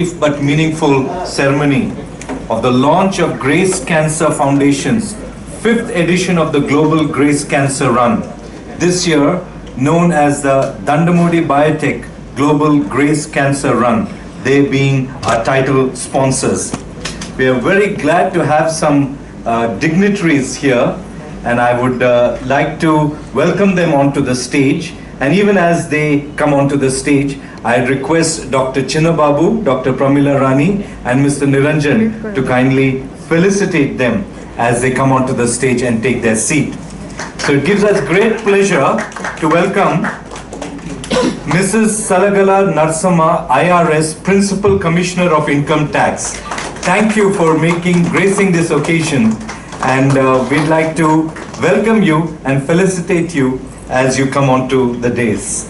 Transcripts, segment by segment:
but meaningful ceremony of the launch of Grace Cancer Foundation's fifth edition of the Global Grace Cancer Run. This year, known as the Dandamodi Biotech Global Grace Cancer Run, they being our title sponsors. We are very glad to have some dignitaries here, and I would like to welcome them onto the stage. And even as they come onto the stage, I request Dr. Chinnababu, Dr. Pramila Rani, and Mr. Niranjan to kindly felicitate them as they come onto the stage and take their seat. So it gives us great pleasure to welcome Mrs. Salagala Narsamma, IRS, Principal Commissioner of Income Tax. Thank you for gracing this occasion, and we'd like to welcome you and felicitate you as you come onto the dais.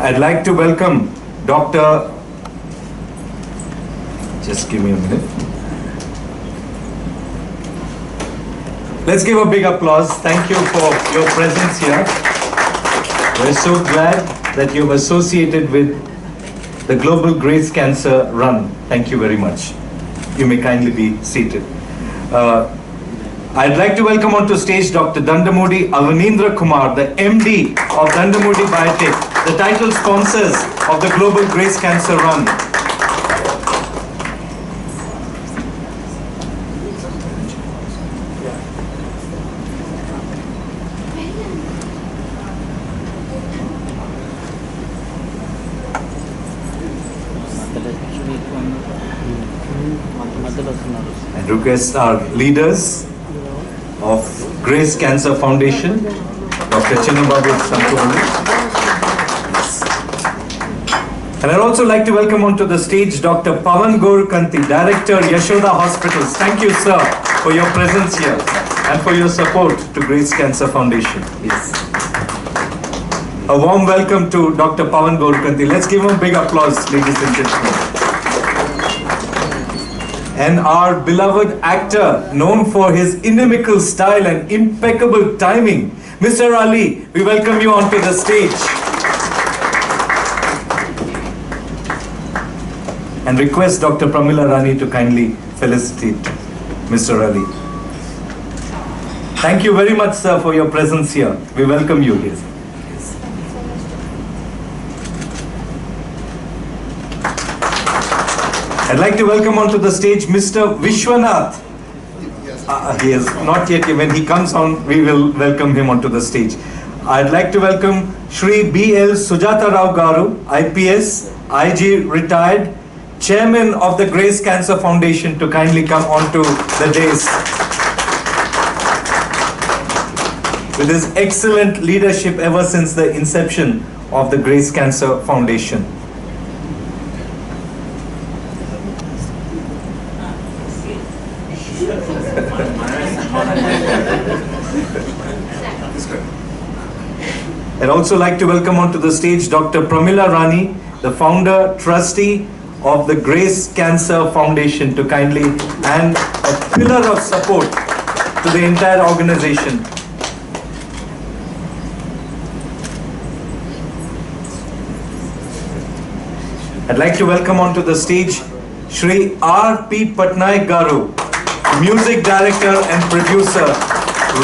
I'd like to welcome Dr. Just give me a minute. Let's give a big applause. Thank you for your presence here. We're so glad that you've associated with the Global Grace Cancer Run. Thank you very much. You may kindly be seated. I'd like to welcome onto stage Dr. Dandamodi Avanindra Kumar, the MD of Dandamodi Biotech, the title sponsors of the Global Grace Cancer Run. And request our leaders of Grace Cancer Foundation, Dr. Chinnababu Santolu. And I'd also like to welcome onto the stage Dr. Pavan Gorkanti, Director, Yashoda Hospitals. Thank you, sir, for your presence here and for your support to Grace Cancer Foundation. Yes. A warm welcome to Dr. Pavan Gorkanti. Let's give him a big applause, ladies and gentlemen. And our beloved actor, known for his inimical style and impeccable timing, Mr. Ali, we welcome you onto the stage. And request Dr. Pramila Rani to kindly felicitate Mr. Ali. Thank you very much, sir, for your presence here. We welcome you here. I'd like to welcome onto the stage Mr. Vishwanath. He is not yet. When he comes on, we will welcome him onto the stage. I'd like to welcome Shri B.L. Sujata Rao Garu, IPS, IG retired, Chairman of the Grace Cancer Foundation, to kindly come onto the dais. With his excellent leadership ever since the inception of the Grace Cancer Foundation. I'd also like to welcome onto the stage Dr. Pramila Rani, the founder, trustee of the Grace Cancer Foundation, to kindly, and a pillar of support to the entire organization. I'd like to welcome onto the stage Shri R.P. Patnaik Garu, music director and producer,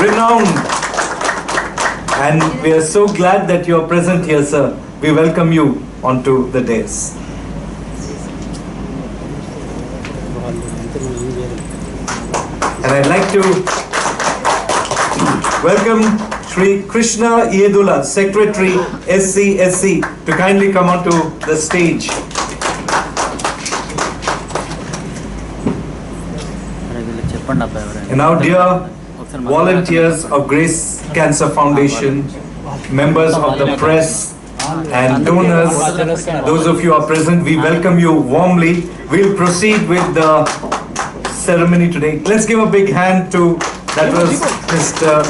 renowned. And we are so glad that you are present here, sir. We welcome you onto the dais. And I'd like to welcome Shri Krishna Yedula, Secretary, SCSC, to kindly come onto the stage. And now, dear volunteers of Grace Cancer Foundation, members of the press and donors, those of you who are present, we welcome you warmly. We'll proceed with the ceremony today. Let's give a big hand to, that was Mr.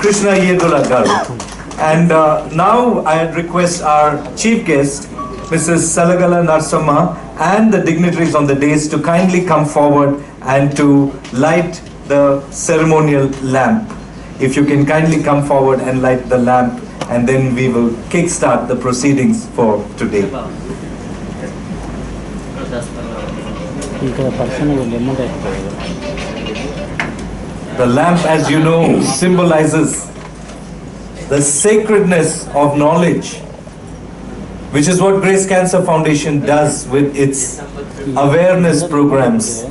Krishna Yedula Garu. And now I request our chief guest, Mrs. Salagala Narsamma, and the dignitaries on the dais to kindly come forward and to light the ceremonial lamp. If you can kindly come forward and light the lamp and then we will kickstart the proceedings for today. The lamp, as you know, symbolizes the sacredness of knowledge, which is what Grace Cancer Foundation does with its awareness programs,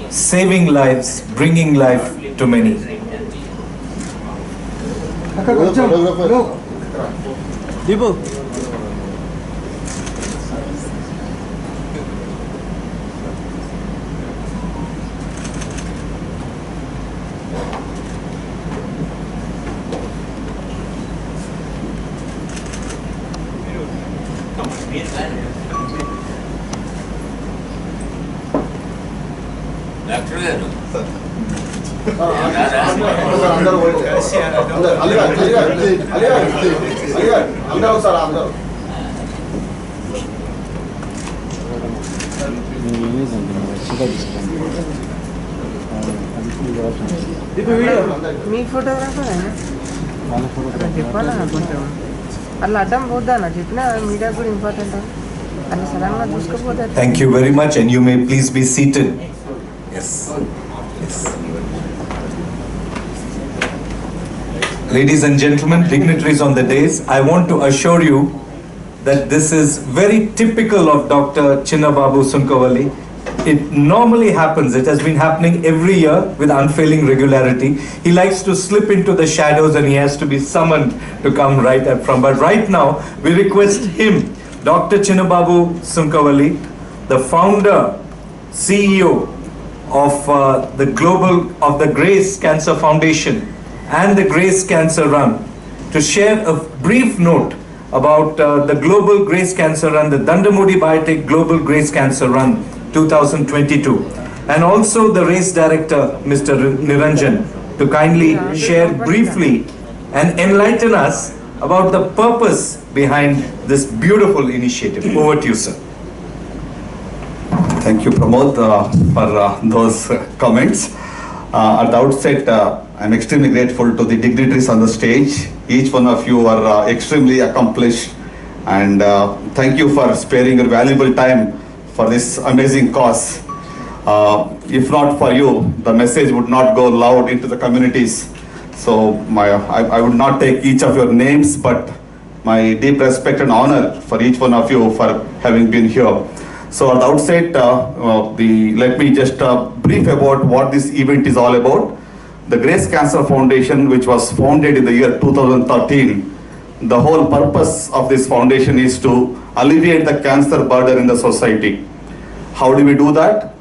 saving lives, bringing life to many. Me photographer చెప్పాలా కొంచెం అలా అడ్డం పోద్దా చెప్పిన media కూడా important అలా సడన్గా చూసుకోపోతారు. Thank you very much, and you may please be seated. Yes. Yes. Ladies and gentlemen, dignitaries on the dais, I want to assure you that this is very typical of Dr. Chinnababu Sunkavalli. It normally happens, it has been happening every year with unfailing regularity. He likes to slip into the shadows and he has to be summoned to come right up front. But right now, we request him, Dr. Chinnababu Sunkavalli, the founder, CEO of the Grace Cancer Foundation and the Grace Cancer Run, to share a brief note about the Global Grace Cancer Run, the Dandamudi Biotech Global Grace Cancer Run 2022, and also the race director, Mr. Niranjan, to kindly share briefly and enlighten us about the purpose behind this beautiful initiative. Over to you, sir. Thank you, Pramod, for those comments. At the outset, I'm extremely grateful to the dignitaries on the stage. Each one of you are extremely accomplished, and thank you for sparing your valuable time for this amazing cause. If not for you, the message would not go loud into the communities. So I would not take each of your names, but my deep respect and honor for each one of you for having been here. So at the outset, let me just brief about what this event is all about. The Grace Cancer Foundation, which was founded in the year 2013, the whole purpose of this foundation is to alleviate the cancer burden in the society. How do we do that?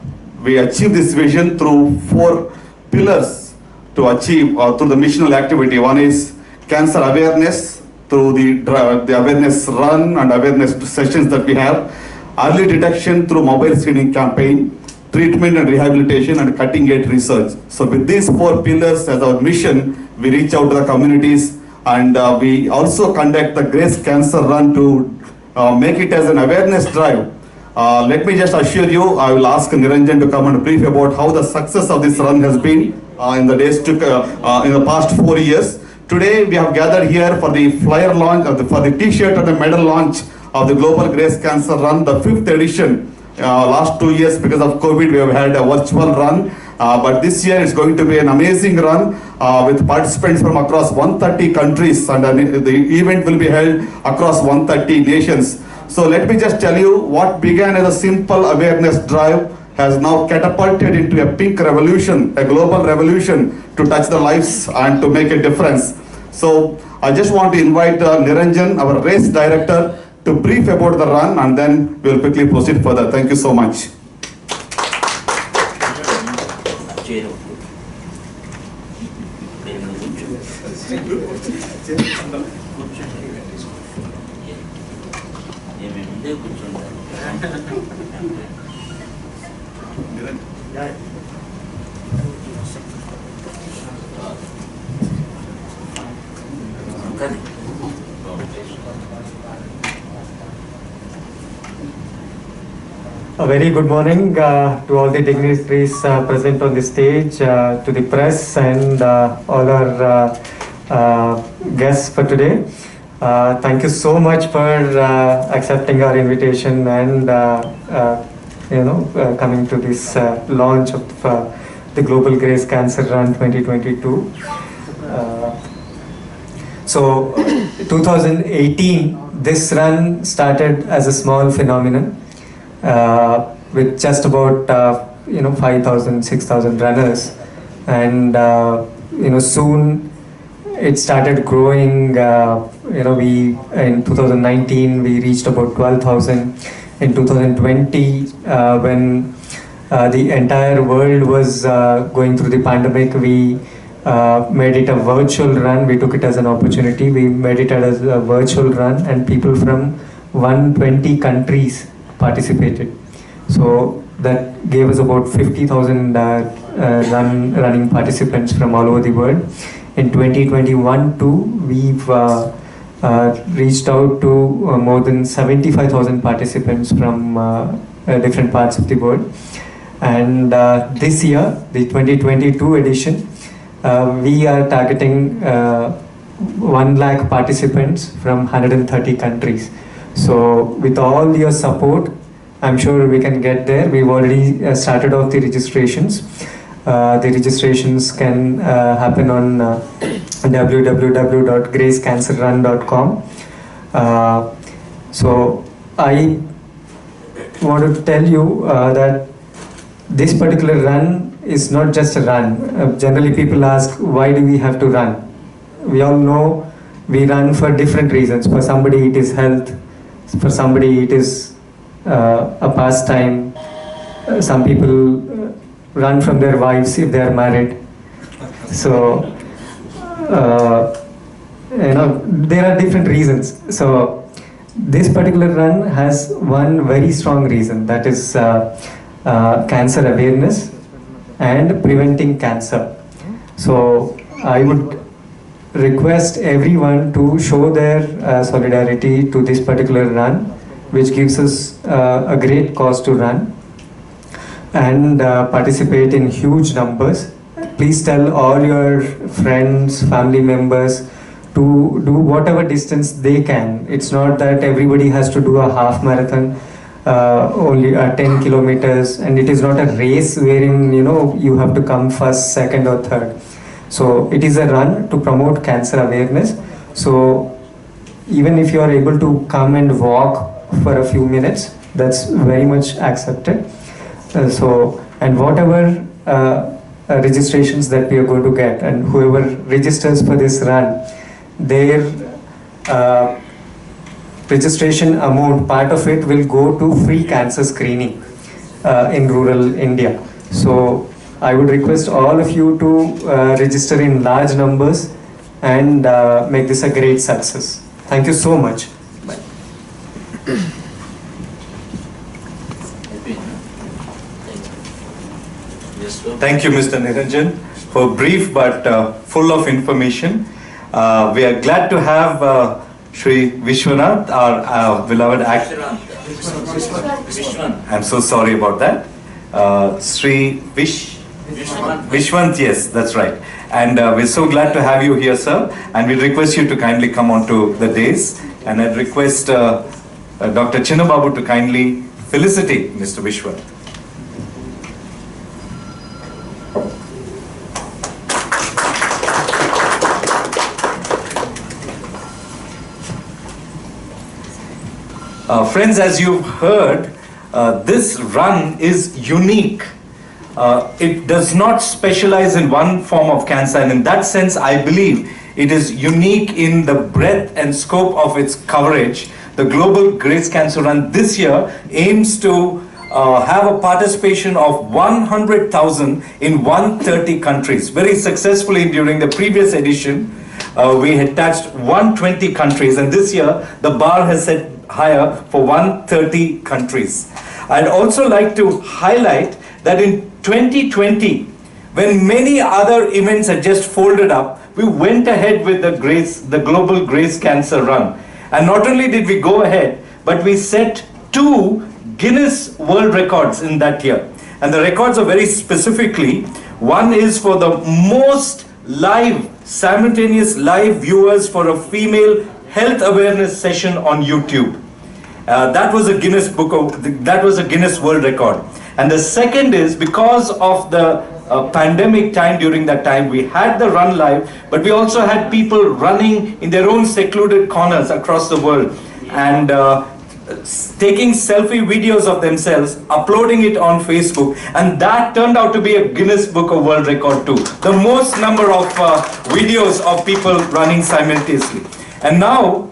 We achieve this vision through 4 pillars to achieve through the missional activity. One is cancer awareness through the awareness run and awareness sessions that we have, early detection through mobile screening campaign, treatment and rehabilitation, and cutting edge research. So with these 4 pillars as our mission, we reach out to the communities, and we also conduct the Grace Cancer Run to make it as an awareness drive. Let me just assure you, I will ask Niranjan to come and brief about how the success of this run has been in the days in the past 4 years. Today we have gathered here for the flyer launch, for the T-shirt and the medal launch of the Global Grace Cancer Run, the 5th edition. Last 2 years because of COVID we have had a virtual run, but this year it's going to be an amazing run with participants from across 130 countries, and the event will be held across 130 nations. So let me just tell you, what began as a simple awareness drive has now catapulted into a pink revolution, a global revolution to touch the lives and to make a difference. So I just want to invite Niranjan, our race director, to brief about the run, and then we will quickly proceed further. Thank you so much. A very good morning to all the dignitaries present on the stage, to the press and all our guests for today. Thank you so much for accepting our invitation and coming to this launch of the Global Grace Cancer Run 2022. So 2018, this run started as a small phenomenon with just about 5,000, 6,000 runners, and soon it started growing. We in 2019 we reached about 12,000. In 2020, when the entire world was going through the pandemic, we made it a virtual run. We took it as an opportunity. We made it as a virtual run, and people from 120 countries participated. So that gave us about 50,000 running participants from all over the world. In 2021 too, we've reached out to more than 75,000 participants from different parts of the world. And this year, the 2022 edition, we are targeting 1 lakh participants from 130 countries. So with all your support, I'm sure we can get there. We've already started off the registrations. The registrations can happen on www.gracecancerrun.com. So I want to tell you that this particular run is not just a run. Generally people ask, why do we have to run? We all know we run for different reasons. For somebody it is health, for somebody it is a pastime. Some people run from their wives if they are married. So there are different reasons. So this particular run has one very strong reason, that is cancer awareness and preventing cancer. So I would request everyone to show their solidarity to this particular run, which gives us a great cause to run, and participate in huge numbers. Please tell all your friends, family members to do whatever distance they can. It's not that everybody has to do a half marathon, only 10 kilometers, and it is not a race wherein you have to come first, second or third. So it is a run to promote cancer awareness. So even if you are able to come and walk for a few minutes, that's very much accepted. And whatever registrations that we are going to get, and whoever registers for this run, their registration amount, part of it will go to free cancer screening in rural India. So I would request all of you to register in large numbers and make this a great success. Thank you so much. Bye. Thank you, Mr. Niranjan, for brief but full of information. We are glad to have Shri Vishwanath, our beloved actor. I'm so sorry about that. Shri Vishwant, yes, that's right. And we're so glad to have you here, sir. And we request you to kindly come on to the days. And I'd request Dr. Chinnababu to kindly felicitate Mr. Vishwant. Friends, as you've heard, this run is unique. It does not specialize in one form of cancer, and in that sense, I believe it is unique in the breadth and scope of its coverage. The Global Grace Cancer Run this year aims to have a participation of 100,000 in 130 countries. Very successfully during the previous edition, we had touched 120 countries, and this year the bar has set higher for 130 countries. I'd also like to highlight that in 2020, when many other events had just folded up, we went ahead with the Global Grace Cancer Run. And not only did we go ahead, but we set 2 Guinness World Records in that year. And the records are very specifically, one is for the most live simultaneous live viewers for a female health awareness session on YouTube. That was a Guinness World Record. And the second is because of the pandemic time. During that time, we had the run live, but we also had people running in their own secluded corners across the world and taking selfie videos of themselves, uploading it on Facebook, and that turned out to be a Guinness Book of World Record too. The most number of videos of people running simultaneously. And now,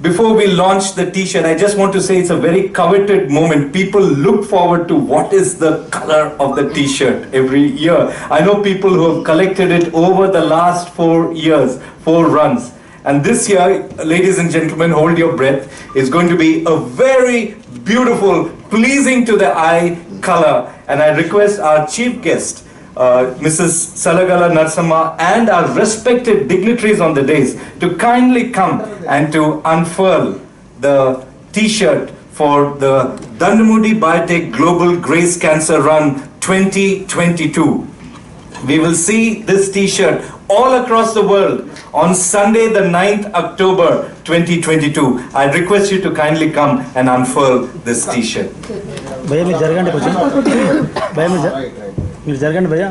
before we launch the t-shirt, I just want to say it's a very coveted moment. People look forward to what is the color of the t-shirt every year. I know people who have collected it over the last 4 years, 4 runs. And this year, ladies and gentlemen, hold your breath, is going to be a very beautiful, pleasing to the eye color. And I request our chief guest, Mrs. Salagala Narsamma, and our respected dignitaries on the dais to kindly come and to unfurl the t-shirt for the Dandamudi Biotech Global Grace Cancer Run 2022. We will see this t-shirt all across the world on Sunday the 9th October 2022. I request you to kindly come and unfurl this t-shirt. भैया మీరు జరగండి కొంచెం భయ్యా మీరు జరగండి భయ్యా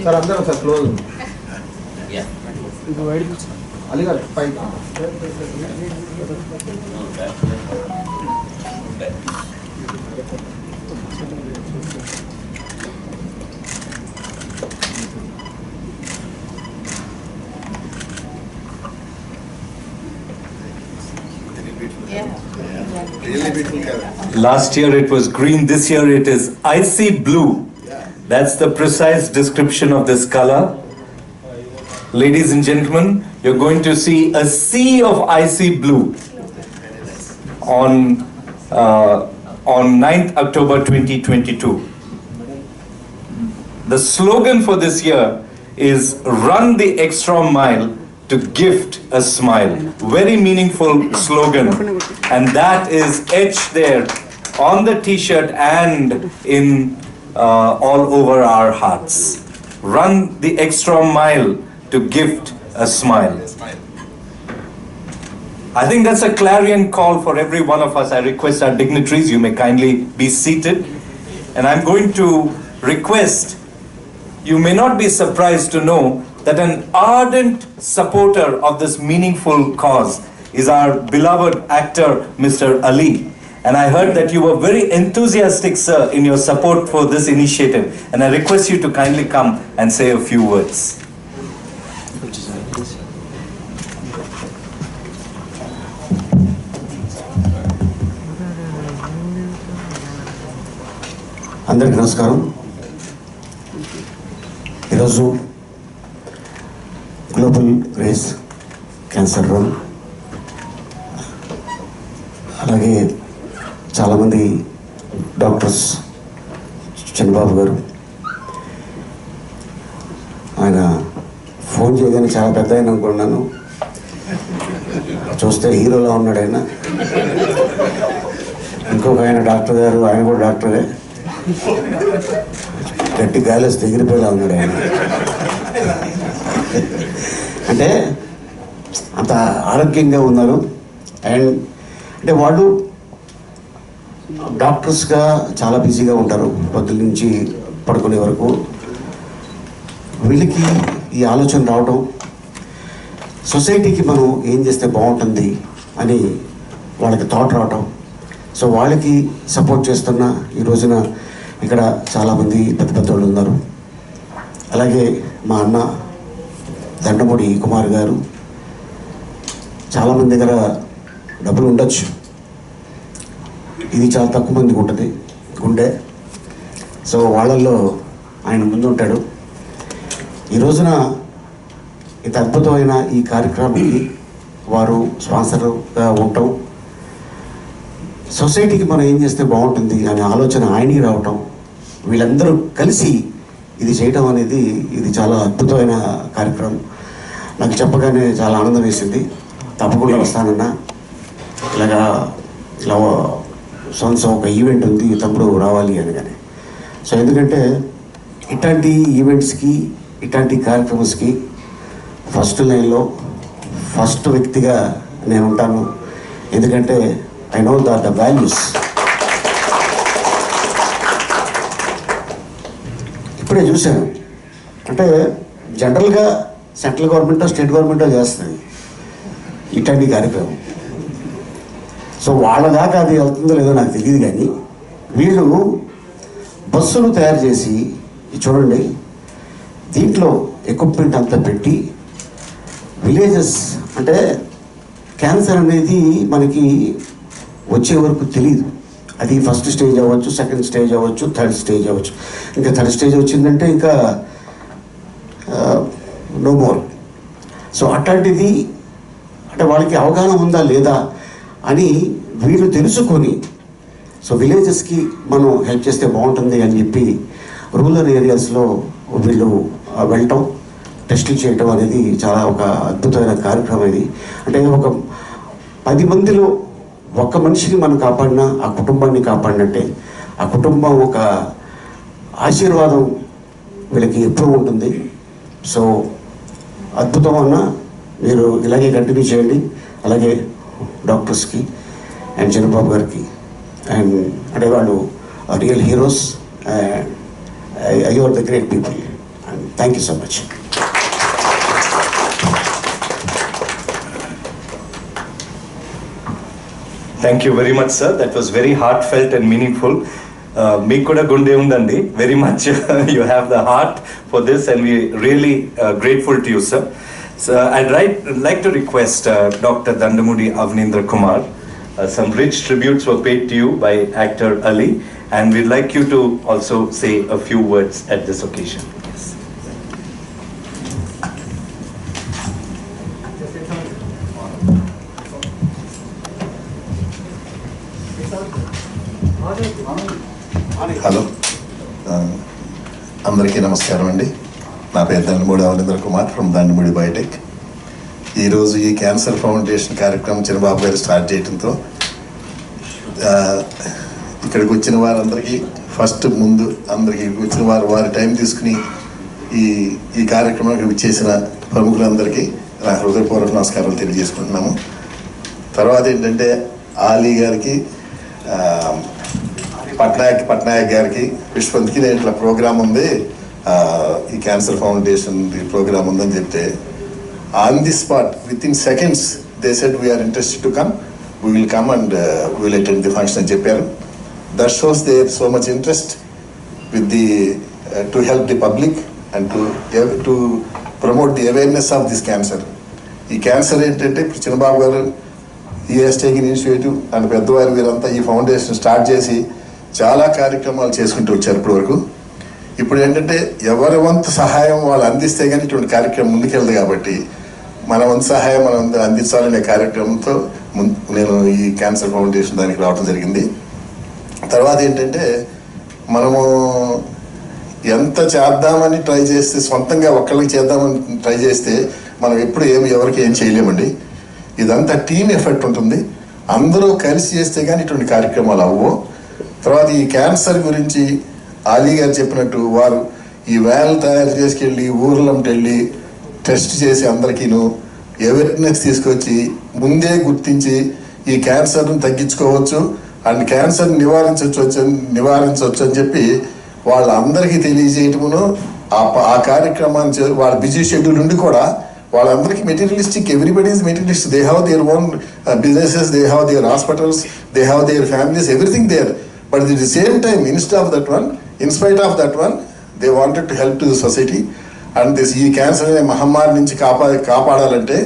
sir అందరూ sir close Ali గారు పైకి Last year it was green, this year it is icy blue. That's the precise description of this color. Ladies and gentlemen, you're going to see a sea of icy blue on 9th October 2022. The slogan for this year is "Run the extra mile to gift a smile." Very meaningful slogan, and that is etched there on the t-shirt and in all over our hearts. Run the extra mile to gift a smile. I think that's a clarion call for every one of us. I request our dignitaries, you may kindly be seated. And I'm going to request, you may not be surprised to know that an ardent supporter of this meaningful cause is our beloved actor, Mr. Ali. And I heard that you were very enthusiastic, sir, in your support for this initiative. And I request you to kindly come and say a few words. అందరికీ నమస్కారం. ఈరోజు global grace cancer run, అలాగే చాలామంది doctors, Chandrababu గారు ఆయన phone చేయగానే చాలా పెద్ద ఆయన అనుకున్నాను, చూస్తే హీరోలా ఉన్నాడు ఆయన. ఇంకొక ఆయన డాక్టర్ గారు, ఆయన కూడా డాక్టరే, గట్టి గాలేసి ఎగిరిపోయేలా ఉన్నాడు ఆయన. అంటే అంత ఆరోగ్యంగా ఉన్నారు. అండ్ అంటే వాళ్ళు డాక్టర్స్గా చాలా బిజీగా ఉంటారు పొద్దున్న నుంచి పడుకునే వరకు. వీళ్ళకి ఈ ఆలోచన రావడం, సొసైటీకి మనం ఏం చేస్తే బాగుంటుంది అని వాళ్ళకి థాట్ రావటం, సో వాళ్ళకి సపోర్ట్ చేస్తున్న ఈ రోజున ఇక్కడ చాలామంది పెద్ద పెద్ద వాళ్ళు ఉన్నారు. అలాగే మా అన్న దండమూడి కుమార్ గారు, చాలామంది దగ్గర డబ్బులు ఉండొచ్చు, ఇది చాలా తక్కువ మందికి ఉంటుంది గుండె. సో వాళ్ళల్లో ఆయన ముందుంటాడు. ఈ రోజున ఇంత అద్భుతమైన ఈ కార్యక్రమానికి వారు స్పాన్సర్గా ఉండటం, సొసైటీకి మనం ఏం చేస్తే బాగుంటుంది అనే ఆలోచన ఆయనకి రావటం, వీళ్ళందరూ కలిసి ఇది చేయటం అనేది ఇది చాలా అద్భుతమైన కార్యక్రమం. నాకు చెప్పగానే చాలా ఆనందం వేసింది. తప్పకుండా వస్తానన్నా, ఇలా సొంత ఒక ఈవెంట్ ఉంది, తప్పుడు రావాలి అని. కానీ సో ఎందుకంటే ఇట్లాంటి ఈవెంట్స్కి ఇట్లాంటి కార్యక్రమ్స్కి ఫస్ట్ లైన్లో ఫస్ట్ వ్యక్తిగా నేను ఉంటాను. ఎందుకంటే ఐ నో ద వాల్యూస్. ఇప్పుడే చూశాను, అంటే జనరల్గా సెంట్రల్ గవర్నమెంటో స్టేట్ గవర్నమెంటో చేస్తుంది ఇట్లాంటి కార్యక్రమం. సో వాళ్ళ దాకా అది వెళ్తుందో లేదో నాకు తెలియదు, కానీ వీళ్ళు బస్సులు తయారు చేసి చూడండి, దీంట్లో ఎక్విప్మెంట్ అంతా పెట్టి విలేజెస్, అంటే క్యాన్సర్ అనేది మనకి వచ్చే వరకు తెలియదు. అది ఫస్ట్ స్టేజ్ అవ్వచ్చు, సెకండ్ స్టేజ్ అవ్వచ్చు, థర్డ్ స్టేజ్ అవ్వచ్చు. ఇంకా థర్డ్ స్టేజ్ వచ్చిందంటే ఇంకా నో మోర్. సో అట్లాంటిది అంటే వాళ్ళకి అవగాహన ఉందా లేదా అని వీళ్ళు తెలుసుకొని, సో విలేజెస్కి మనం హెల్ప్ చేస్తే బాగుంటుంది అని చెప్పి రూరల్ ఏరియాస్లో వీళ్ళు వెళ్ళటం, టెస్టులు చేయటం అనేది చాలా ఒక అద్భుతమైన కార్యక్రమం. ఇది అంటే ఒక 10 మందిలో ఒక్క మనిషిని మనం కాపాడినా ఆ కుటుంబాన్ని కాపాడినట్టే. ఆ కుటుంబం ఒక ఆశీర్వాదం వీళ్ళకి ఎప్పుడూ ఉంటుంది. సో అద్భుతం అన్న, మీరు ఇలాగే కంటిన్యూ చేయండి. అలాగే డాక్టర్స్కి అండ్ చంద్రబాబు గారికి అండ్ అంటే వాళ్ళు real heroes. You are the great people and thank you so much. Thank you very much, sir. That was very heartfelt and meaningful. Meeku kuda gunde undandi. Very much you have the heart for this, and we really grateful to you, sir. So I'd like to request Dr. Dandamudi Avnindra Kumar. Some rich tributes were paid to you by actor Ali, and we'd like you to also say a few words at this occasion. Yes. Hello, అందరికీ నమస్కారం అండి. నా పేరు Dandamudi Abanindra Kumar from Dandamudi Biotech. ఈరోజు ఈ cancer foundation కార్యక్రమం చంద్రబాబు గారు start చేయడంతో ఇక్కడికి వచ్చిన వారందరికీ ముందు అందరికీ వచ్చిన వారి టైం తీసుకుని ఈ కార్యక్రమానికి విచ్చేసిన ప్రముఖులందరికీ నా హృదయపూర్వక నమస్కారాలు తెలియజేసుకుంటున్నాము. తర్వాత ఏంటంటే ఆలీ గారికి, పట్నాయక్ గారికి, విశ్వంత్కి నేను ఇట్లా ప్రోగ్రామ్ ఉంది, ఈ క్యాన్సర్ ఫౌండేషన్ ప్రోగ్రామ్ ఉందని చెప్తే on the spot within seconds they said we are interested to come, we will come and we will attend the function అని చెప్పారు. That shows there so much interest with the to help the public and to promote the awareness of this cancer. ఈ cancer ఏంటంటే ఇప్పుడు చంద్రబాబు గారు ఈ Hess taken initiative and పెద్దవారు వీరంతా ఈ ఫౌండేషన్ స్టార్ట్ చేసి చాలా కార్యక్రమాలు చేసుకుంటూ వచ్చారు ఇప్పటి వరకు. ఇప్పుడు ఏంటంటే ఎవరి వంతు సహాయం వాళ్ళు అందిస్తే కానీ ఇటువంటి కార్యక్రమం ముందుకెళ్ళదు. కాబట్టి మన వంతు సహాయం మనం అందించాలనే కార్యక్రమంతో నేను ఈ క్యాన్సర్ ఫౌండేషన్ దానికి రావడం జరిగింది. తర్వాత ఏంటంటే మనము ఎంత చేద్దామని ట్రై చేస్తే, సొంతంగా ఒక్కళ్ళకి చేద్దామని ట్రై చేస్తే మనం ఎప్పుడు ఎవరికి ఏం చేయలేమండి. ఇదంతా టీమ్ ఎఫర్ట్ ఉంటుంది. అందరూ కలిసి చేస్తే కానీ ఇటువంటి కార్యక్రమాలు అవ్వవు. తర్వాత ఈ క్యాన్సర్ గురించి ఆలీ గారు చెప్పినట్టు వారు ఈ వ్యాన్లు తయారు చేసుకెళ్ళి ఊర్లంటే వెళ్ళి టెస్ట్ చేసి అందరికీను అవేర్నెస్ తీసుకొచ్చి ముందే గుర్తించి ఈ క్యాన్సర్ను తగ్గించుకోవచ్చు అండ్ క్యాన్సర్ నివారించవచ్చు అని చెప్పి వాళ్ళందరికీ తెలియజేయటమును ఆ కార్యక్రమాన్ని వాళ్ళ బిజీ షెడ్యూల్ నుండి కూడా వాళ్ళందరికీ materialistic, everybody is materialistic. They have their own businesses, they have their hospitals, they have their families, everything there. But at the same time, in spite of that one, they wanted to help to the society. And this ఈ cancer అనే మహమ్మారి నుంచి కాపాడాలంటే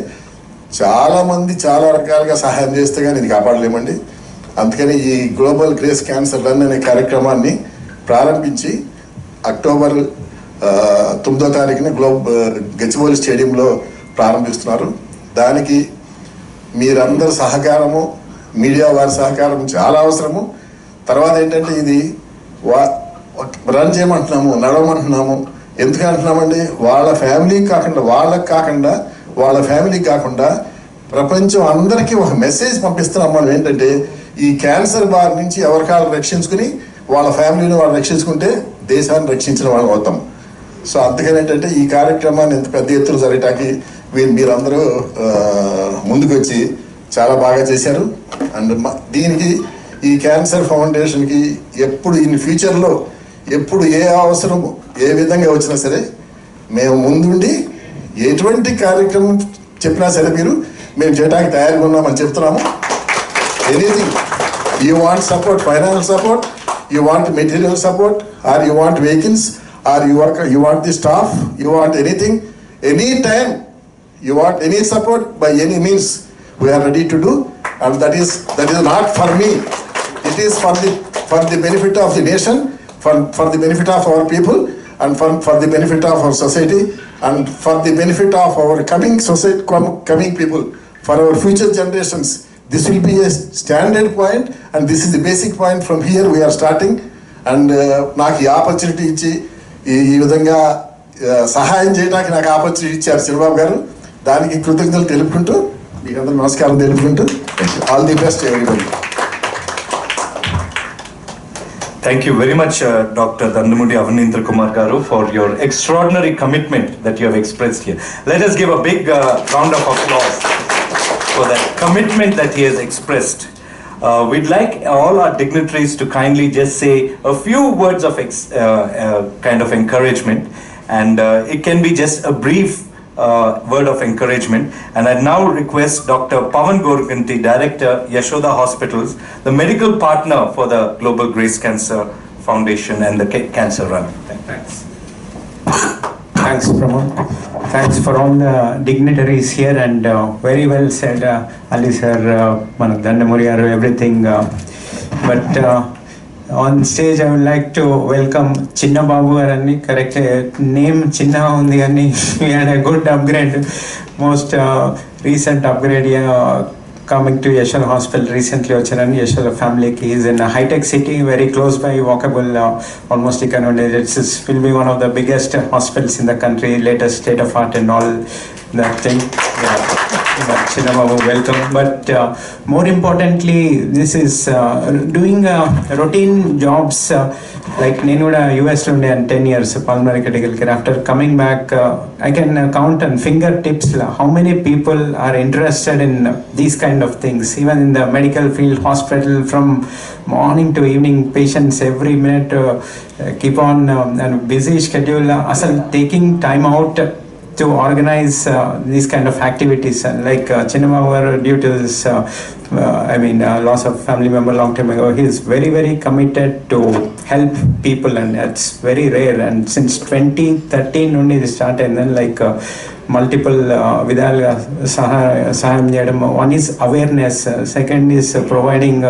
చాలామంది చాలా రకాలుగా సహాయం చేస్తే కానీ ఇది కాపాడలేమండి. అందుకని ఈ గ్లోబల్ గ్రేస్ క్యాన్సర్ రన్ అనే కార్యక్రమాన్ని ప్రారంభించి అక్టోబర్ 9వ తారీఖున గచ్చిబౌలి స్టేడియంలో ప్రారంభిస్తున్నారు. దానికి మీరందరూ సహకారము, మీడియా వారి సహకారం చాలా అవసరము. తర్వాత ఏంటంటే ఇది రన్ చేయమంటున్నాము, నడవమంటున్నాము. ఎందుకు అంటున్నామండి, వాళ్ళ ఫ్యామిలీకి కాకుండా వాళ్ళ ఫ్యామిలీకి కాకుండా ప్రపంచం అందరికీ ఒక మెసేజ్ పంపిస్తున్నాం మనం. ఏంటంటే ఈ క్యాన్సర్ బారి నుంచి ఎవరికాలు రక్షించుకుని వాళ్ళ ఫ్యామిలీని వాళ్ళు రక్షించుకుంటే దేశాన్ని రక్షించిన వాళ్ళు అవుతాం. సో అందుకని ఏంటంటే ఈ కార్యక్రమాన్ని ఇంత పెద్ద ఎత్తున జరగటానికి మీరందరూ ముందుకు వచ్చి చాలా బాగా చేశారు. అండ్ దీనికి ఈ క్యాన్సర్ ఫౌండేషన్కి ఎప్పుడు ఇన్ ఫ్యూచర్లో ఎప్పుడు ఏ అవసరం ఏ విధంగా వచ్చినా సరే మేము ముందుండి ఎటువంటి కార్యక్రమం చెప్పినా సరే మేము చేయడానికి తయారుగా ఉన్నామని చెప్తున్నాము. Anything you want support, financial support, you want material support, or you want vehicles, or you want the staff, you want anything, any time you want any support by any means, we are ready to do. And that is not for me, it is for the benefit of the nation, for the benefit of our people, and for the benefit of our society, and for the benefit of our coming people, for our future generations. This will be a standard point, and this is the basic point. From here we are starting. And నాకు ఈ opportunity ఇచ్చి ఈ విధంగా సహాయం చేయడానికి నాకు opportunity ఇచ్చారు చంద్రబాబు గారు. దానికి కృతజ్ఞతలు తెలుపుకుంటూ మీకు అందరూ నమస్కారం తెలుపుకుంటూ all the best everybody. Thank you very much, Dr. Dandamudi Avanindra Kumar Garu, for your extraordinary commitment that you have expressed here. Let us give a big round of applause for that commitment that he has expressed. We'd like all our dignitaries to kindly just say a few words of kind of encouragement, and it can be just a brief word of encouragement. And I now request Dr. Pavan Gorganti, Director, Yashoda Hospitals, the medical partner for the Global Grace Cancer Foundation and the Cancer Run. Thanks. Thanks, Pramod. Thanks for all the dignitaries here, and very well said, Ali sir, Dandamudi, everything. But on stage, I would like to welcome Chinna Babu Arani. Correct name Chinna undi ani. We had a good upgrade, most recent upgrade coming to Yashoda Hospital recently. Ocharani Yashoda family ki is in a high-tech city, very close by, walkable, almost economic. It will be one of the biggest hospitals in the country, latest state of art and all that thing. Chinna Babu, welcome. But more importantly, this is doing routine jobs. Like Nenuda US and 10 years pulmonary critical care. After coming back, I can count on fingertips how many people are interested in these kind of things. Even in the medical field, hospital, from morning to evening, patients every minute keep on and busy schedule. Asal taking time out to organize these kind of activities, like Chinnamawar, due to this loss of family member long time ago, he is very, very committed to help people, and it's very rare. And since 2013 only this started, and then like multiple vidal sahayam cheyadam. One is awareness, second is providing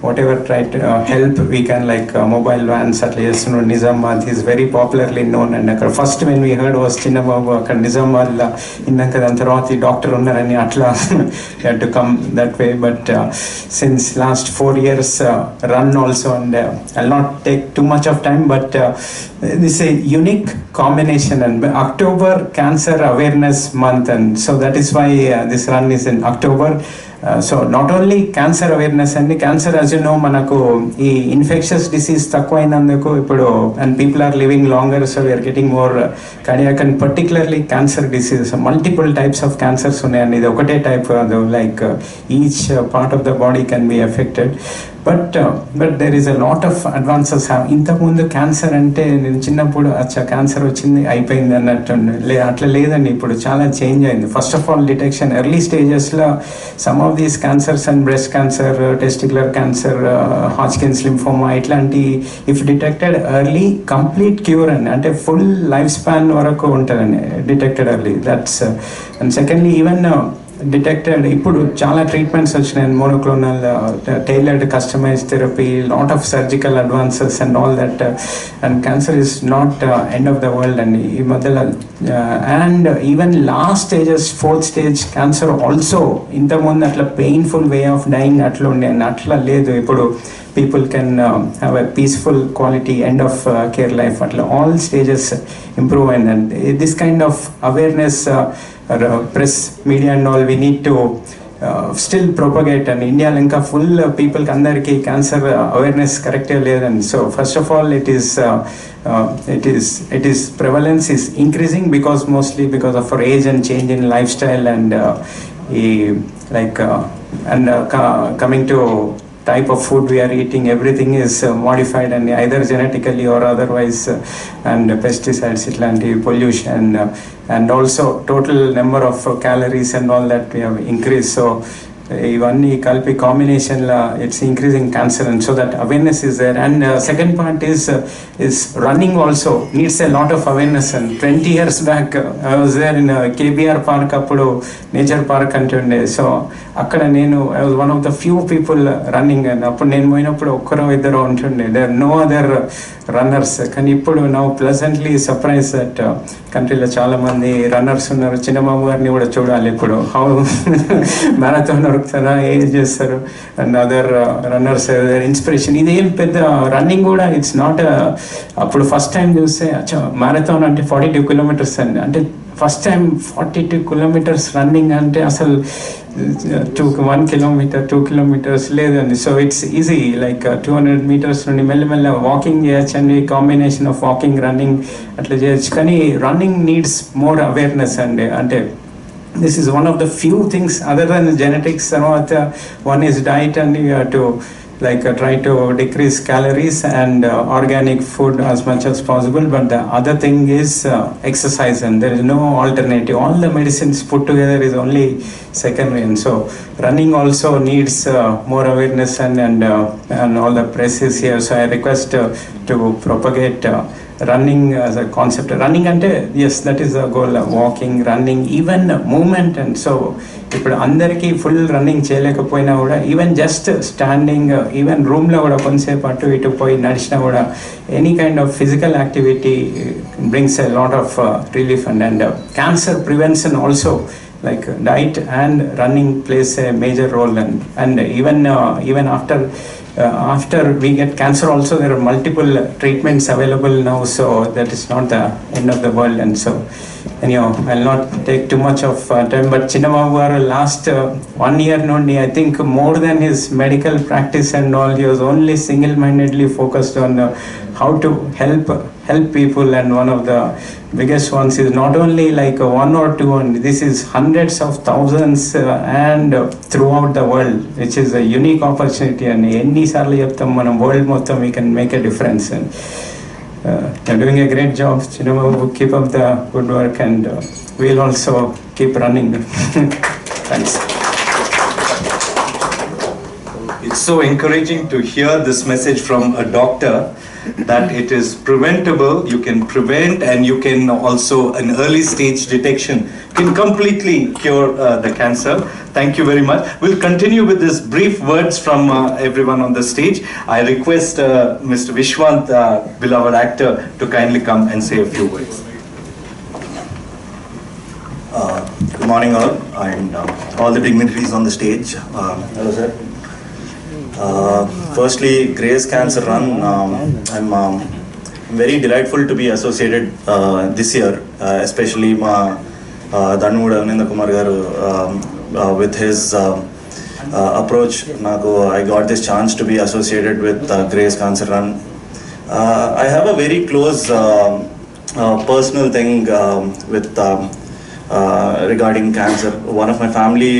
whatever try to help we can, like mobile vans at least. Nizamabad is very popularly known, and first when we heard was Chinnababu akkada Nizamabad la innaka dan tarvati doctor unnarani atla had to come that way. But since last 4 years run also, and I'll not take too much of time, but this is a unique combination, and October Cancer Awareness Month, and so that is why this run is in October. So not only cancer awareness, and cancer, as you know, manaku ee infectious disease takku ainanduku ippudu, and people are living longer, so we are getting more cardiac and particularly cancer disease. Multiple types of cancers unnai, and idu okate type, like each part of the body can be affected. But there is a lot of advances. ఇంతకు ముందు cancer అంటే నేను చిన్నప్పుడు అచ్చా cancer వచ్చింది అయిపోయింది అన్నట్టు అట్లా లేదండి. ఇప్పుడు చాలా చేంజ్ అయింది. First of all detection early స్టేజెస్లో some of these cancers and breast cancer, testicular cancer, Hodgkin's lymphoma ఇట్లాంటి if detected early complete cure అని, అంటే ఫుల్ లైఫ్ స్పాన్ వరకు ఉంటుందండి detected early. That's and secondly even detected. ఇప్పుడు చాలా treatments వచ్చినాయి, monoclonal, tailored customised therapy, lot of surgical advances and all that. And cancer is not end of the world అండి ఈ మధ్యలో. And even last stages, 4th stage cancer also, ఇంతకుముందు అట్లా painful way of dyeing అట్లా ఉండే, అట్లా లేదు ఇప్పుడు. People can have a peaceful quality end of care life. Atla all stages improve, and this kind of awareness, press, media and all, we need to still propagate. And India linka full people kandariki cancer awareness correct ledan. So first of all, it is prevalence is increasing because mostly because of our age and change in lifestyle and coming to type of food we are eating, everything is modified and either genetically or otherwise, and pesticides, itlanti pollution, and also total number of calories and all that we have increased. So ఇవన్నీ కలిపి combination లా it's increasing cancer, and so that awareness is there. And second point is running also needs a lot of awareness. And 20 years back I was there in KBR park, appudu nature park antunde. So akkada nenu I was one of the few people running, and appudu nenu poinappudu okkaro iddaru untunde, there are no other runners. Kani ippudu now pleasantly surprised that కంట్రీలో చాలా మంది runners ఉన్నారు. చిన్నబాబు గారిని కూడా చూడాలి ఇప్పుడు, how marathon దొరుకుతారా, ఏం చేస్తారు, అండ్ అదర్ రన్నర్స్ ఇన్స్పిరేషన్. ఇదేం పెద్ద రన్నింగ్ కూడా ఇట్స్ నాట్. అప్పుడు ఫస్ట్ టైం చూస్తే మ్యారథాన్ అంటే 42 kilometers అండి, అంటే ఫస్ట్ టైం 42 kilometers రన్నింగ్ అంటే అసలు 1 kilometer 2 kilometers లేదండి. So it's easy, like 200 meters నుండి మెల్లమెల్ల వాకింగ్ చేయొచ్చు అండి, కాంబినేషన్ ఆఫ్ వాకింగ్ రన్నింగ్ అట్లా చేయొచ్చు. కానీ రన్నింగ్ నీడ్స్ మోర్ అవేర్నెస్ అండి. అంటే this is one of the few things other than genetics. One is diet, and you have to try to decrease calories and organic food as much as possible, but the other thing is exercise, and there is no alternative. All the medicines put together is only secondary, and so running also needs more awareness, and all the press is here. So I request to propagate running as a concept. Running ante yes, that is the goal, walking, running, even movement. And so ఇప్పుడు అందరికీ full running చేయలేకపోయినా కూడా even just standing, even రూమ్లో కూడా కొంతసేపు అటు ఇటు పోయి నడిచినా కూడా any kind of physical activity brings a lot of relief. And cancer prevention also, like diet and running plays a major role. And even after we get cancer also, there are multiple treatments available now, so that is not the end of the world. And so anyhow, I'll not take too much of time, but Chinnamavu garu last 1 year only, I think more than his medical practice and all, he was only single-mindedly focused on how to help people. And one of the biggest ones is not only like 1 or 2, and this is hundreds of thousands and throughout the world, which is a unique opportunity. And any sarlu cheptam manam world mottham we can make a difference. And you're doing a great job, Chinnamavu. Keep up the good work, and we'll also keep running. Thanks. It's so encouraging to hear this message from a doctor that it is preventable, you can prevent, and you can also, an early stage detection can completely cure the cancer. Thank you very much. We'll continue with this brief words from everyone on the stage. I request Mr. Vishwant, beloved actor, to kindly come and say a few words. Good morning all, and all the dignitaries on the stage. Hello sir. Firstly, Grace Cancer Run, I'm very delightful to be associated this year, especially Dandamoori Avinendu Kumar garu with his approach. I got this chance to be associated with Grace Cancer Run. I have a very close personal thing with regarding cancer. One of my family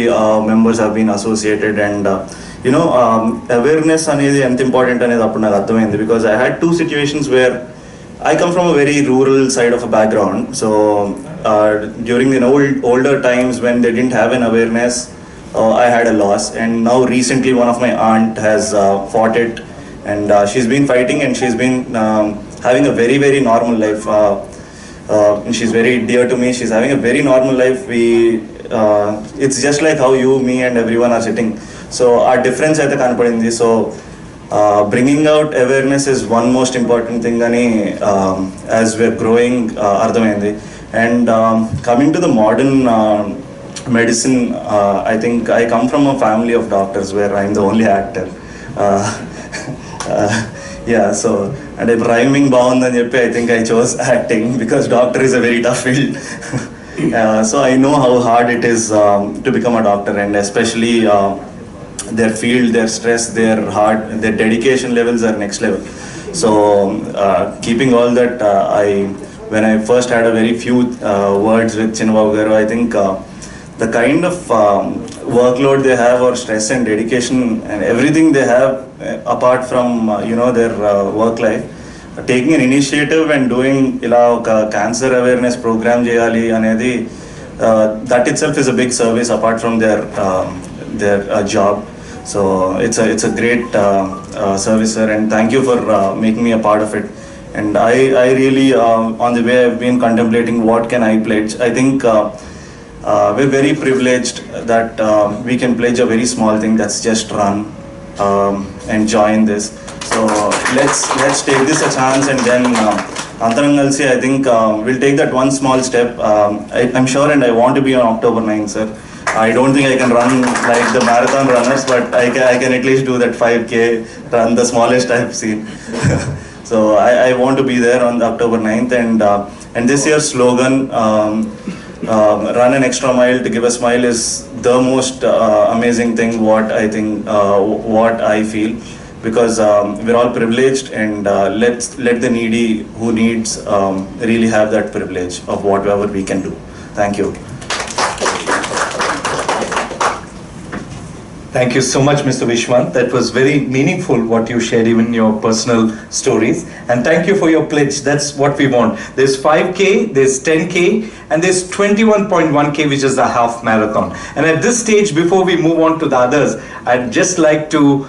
members have been associated, and awareness anedi ent important anedi appudu naku ardhamaindi, because I had 2 situations where I come from a very rural side of a background. So during the older times when they didn't have an awareness, I had a loss, and now recently one of my aunt has fought it, and she's been fighting, and she's been having a very, very normal life. She's very dear to me. She's having a very normal life. it's just like how you, me and everyone are sitting. So our difference aithe kanapadindi. So bringing out awareness is one most important thing ani as we're growing ardhamaindi. And coming to the modern medicine, I think I come from a family of doctors where I'm the only actor. Yeah, so and if rhyming బాగుందని చెప్పి I think I chose acting because doctor is a very tough field. So I know how hard it is to become a doctor, and especially their field, their stress, their heart, their dedication levels are next level. So keeping all that, when I first had a very few words with Chinnababu garu, I think the kind of workload they have, or stress and dedication and everything they have apart from their work life, taking an initiative and doing ila oka cancer awareness program cheyali anedi, that itself is a big service apart from their job. So it's a great service, sir, and thank you for making me a part of it. And I really on the way I've been contemplating what can I pledge. I think we're very privileged that we can pledge a very small thing, that's just run and join this. So let's take this a chance, and then Antaram kalsi, I think we'll take that one small step. I'm sure, and I want to be on October 9th, sir. I don't think I can run like the marathon runners, but I can at least do that 5K run, the smallest I've seen. So I want to be there on October 9th, and this year's slogan, run an extra mile to give a smile, is the most amazing thing what I think, what I feel, because we're all privileged, and let the needy who needs really have that privilege of whatever we can do. Thank you. Thank you so much, Mr. Vishwant. That was very meaningful what you shared, even your personal stories. And thank you for your pledge. That's what we want. There's 5K, there's 10K, and there's 21.1K, which is a half marathon. And at this stage, before we move on to the others, I'd just like to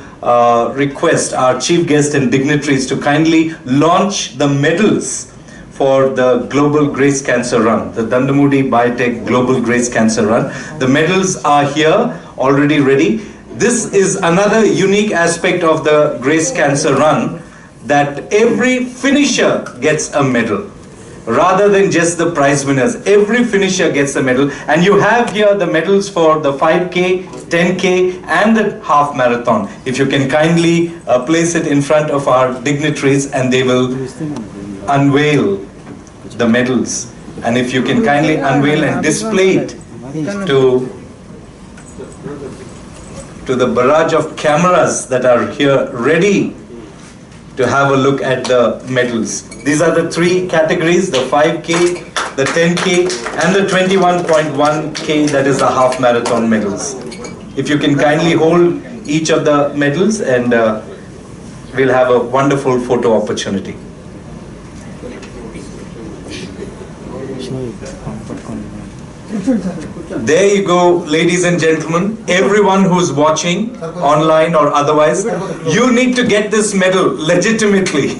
request our chief guest and dignitaries to kindly launch the medals for the Global Grace Cancer Run, the Dandamudi Biotech Global Grace Cancer Run. The medals are here, already ready. This is another unique aspect of the Grace Cancer Run, that every finisher gets a medal, rather than just the prize winners. Every finisher gets a medal, and you have here the medals for the 5K, 10K, and the half marathon. If you can kindly place it in front of our dignitaries, and they will unveil the medals. And if you can kindly unveil and display it to the barrage of cameras that are here ready to have a look at the medals. These are the three categories: the 5K, the 10K, and the 21.1K, that is the half marathon medals. If you can kindly hold each of the medals, and we'll have a wonderful photo opportunity. There you go, ladies and gentlemen. Everyone who's watching online or otherwise, you need to get this medal legitimately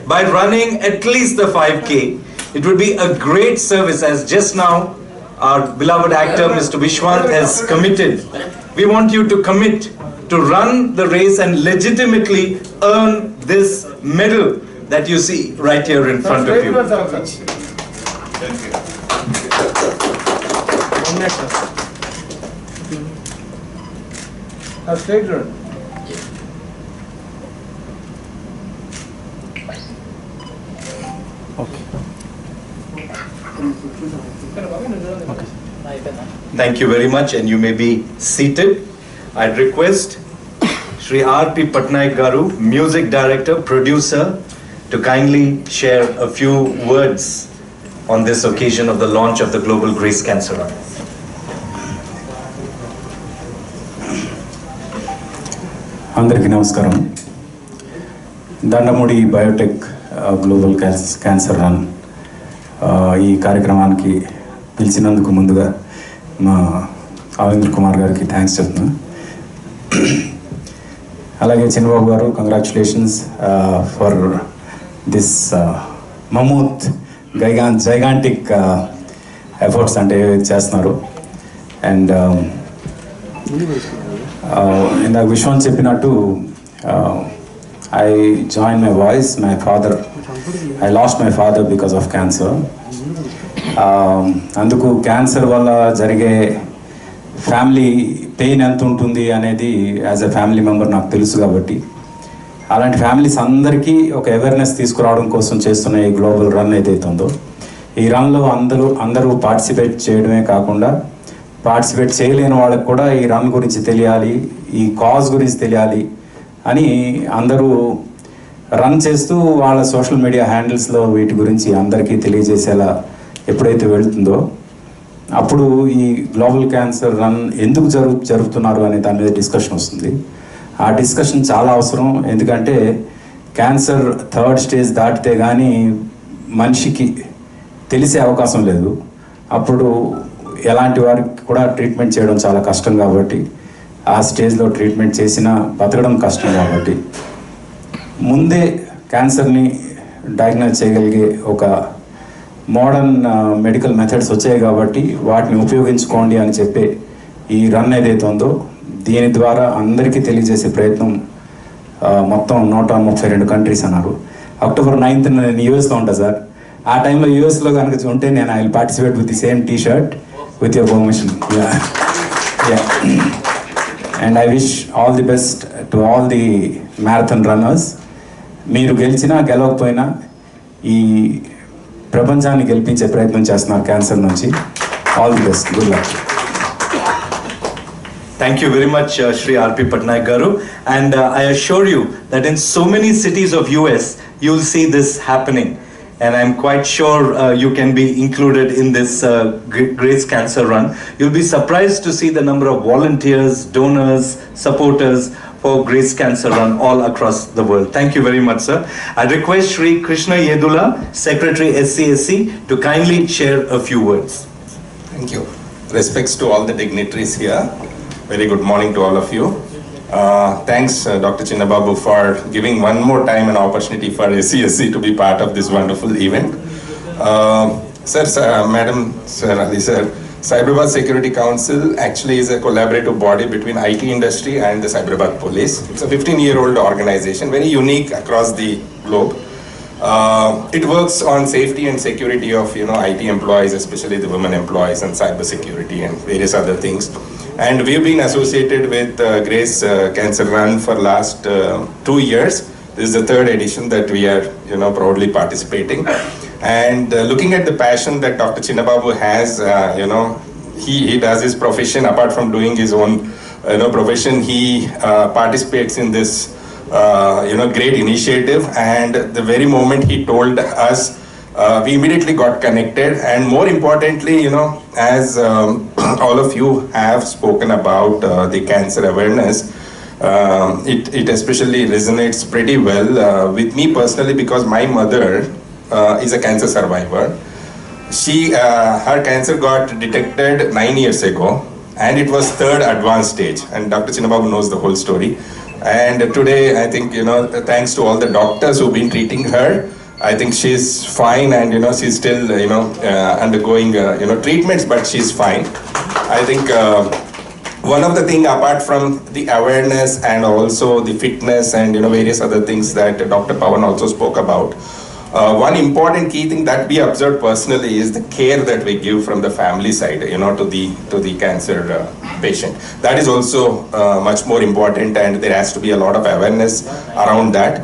by running at least the 5K. It would be a great service, as just now our beloved actor Mr. Vishwant has committed. We want you to commit to run the race and legitimately earn this medal that you see right here in front of you. A straight run. Thank you very much, and you may be seated. I'd request Shri R.P. Patnaik Garu, Music Director, Producer, to kindly share a few words on this occasion of the launch of the Global Grace Cancer Run. అందరికీ నమస్కారం. Dandamudi Biotech global cancer run ఈ కార్యక్రమానికి పిలిచినందుకు ముందుగా మా ఆవేంద్ర కుమార్ గారికి thanks చెప్తున్నాను. అలాగే Chinnababu garu, congratulations for this mammoth gigantic efforts అంటే చేస్తున్నారు. అండ్ ఇందాక విశ్వం చెప్పినట్టు I join my voice my father I lost my father because of cancer. అందుకు క్యాన్సర్ వల్ల జరిగే ఫ్యామిలీ పెయిన్ ఎంత ఉంటుంది అనేది యాజ్ ఎ ఫ్యామిలీ మెంబర్ నాకు తెలుసు. కాబట్టి అలాంటి ఫ్యామిలీస్ అందరికీ ఒక అవేర్నెస్ తీసుకురావడం కోసం చేస్తున్న ఈ గ్లోబల్ రన్ ఏదైతే ఉందో, ఈ రన్లో అందరూ పార్టిసిపేట్ చేయడమే కాకుండా పార్టిసిపేట్ చేయలేని వాళ్ళకి కూడా ఈ రన్ గురించి తెలియాలి, ఈ కాజ్ గురించి తెలియాలి అని అందరూ రన్ చేస్తూ వాళ్ళ సోషల్ మీడియా హ్యాండిల్స్లో వీటి గురించి అందరికీ తెలియజేసేలా ఎప్పుడైతే వెళుతుందో అప్పుడు ఈ గ్లోబల్ క్యాన్సర్ రన్ ఎందుకు జరుగుతున్నారు అనే దాని మీద డిస్కషన్ వస్తుంది. ఆ డిస్కషన్ చాలా అవసరం. ఎందుకంటే క్యాన్సర్ 3rd స్టేజ్ దాటితే కానీ మనిషికి తెలిసే అవకాశం లేదు. అప్పుడు ఎలాంటి వారికి కూడా ట్రీట్మెంట్ చేయడం చాలా కష్టం. కాబట్టి ఆ స్టేజ్లో ట్రీట్మెంట్ చేసినా బతకడం కష్టం. కాబట్టి ముందే క్యాన్సర్ని డయాగ్నోస్ చేయగలిగే ఒక మోడర్న్ మెడికల్ మెథడ్స్ వచ్చాయి. కాబట్టి వాటిని ఉపయోగించుకోండి అని చెప్పి ఈ రన్ ఏదైతే ఉందో దీని ద్వారా అందరికీ తెలియజేసే ప్రయత్నం మొత్తం 132 కంట్రీస్ అన్నారు. October 9th నేను యూఎస్లో ఉంటాను సార్. ఆ టైంలో యూఎస్లో కనుక ఉంటే నేను I will participate with the same T shirt with your permission. And I wish all the best to all the marathon runners. మీరు గెలిచినా గెలవకపోయినా ఈ ప్రపంచాన్ని గెలిపించే ప్రయత్నం చేస్తున్నారు క్యాన్సర్ నుంచి. All the best, good luck. Thank you very much, Shri R.P. Patnaik Garu. And I assure you that in so many cities of US, you'll see this happening. And I'm quite sure you can be included in this Grace Cancer Run. You'll be surprised to see the number of volunteers, donors, supporters for Grace Cancer Run all across the world. Thank you very much, sir. I request Shri Krishna Yedula, Secretary SCSC, to kindly share a few words. Thank you. Respects to all the dignitaries here. Very good morning to all of you. Thanks Dr. Chinnababu for giving one more time an opportunity for SCSC to be part of this wonderful event. Sir, Madam, Sir, Ali Sir, Cyberabad Security Council actually is a collaborative body between IT industry and the Cyberabad Police. It's a 15-year-old organization, very unique across the globe. It works on safety and security of IT employees, especially the women employees, and cyber security and various other things. And we've been associated with Grace Cancer Run for last 2 years. This is the 3rd edition that we are proudly participating. And looking at the passion that Dr. Chinnababu has, he does his profession. Apart from doing his own profession, he participates in this great initiative. And the very moment he told us, we immediately got connected. And more importantly, as all of you have spoken about the cancer awareness, it especially resonates pretty well with me personally, because my mother is a cancer survivor. Her cancer got detected 9 years ago, and it was 3rd advanced stage. And Dr. Chinnababu knows the whole story. And today, I think, thanks to all the doctors who've been treating her, I think she's fine, and she's still undergoing treatments, but she's fine. I think one of the thing, apart from the awareness and also the fitness and various other things that Dr. Pawan also spoke about, one important key thing that we observed personally is the care that we give from the family side, to the cancer patient. That is also much more important, and there has to be a lot of awareness around that.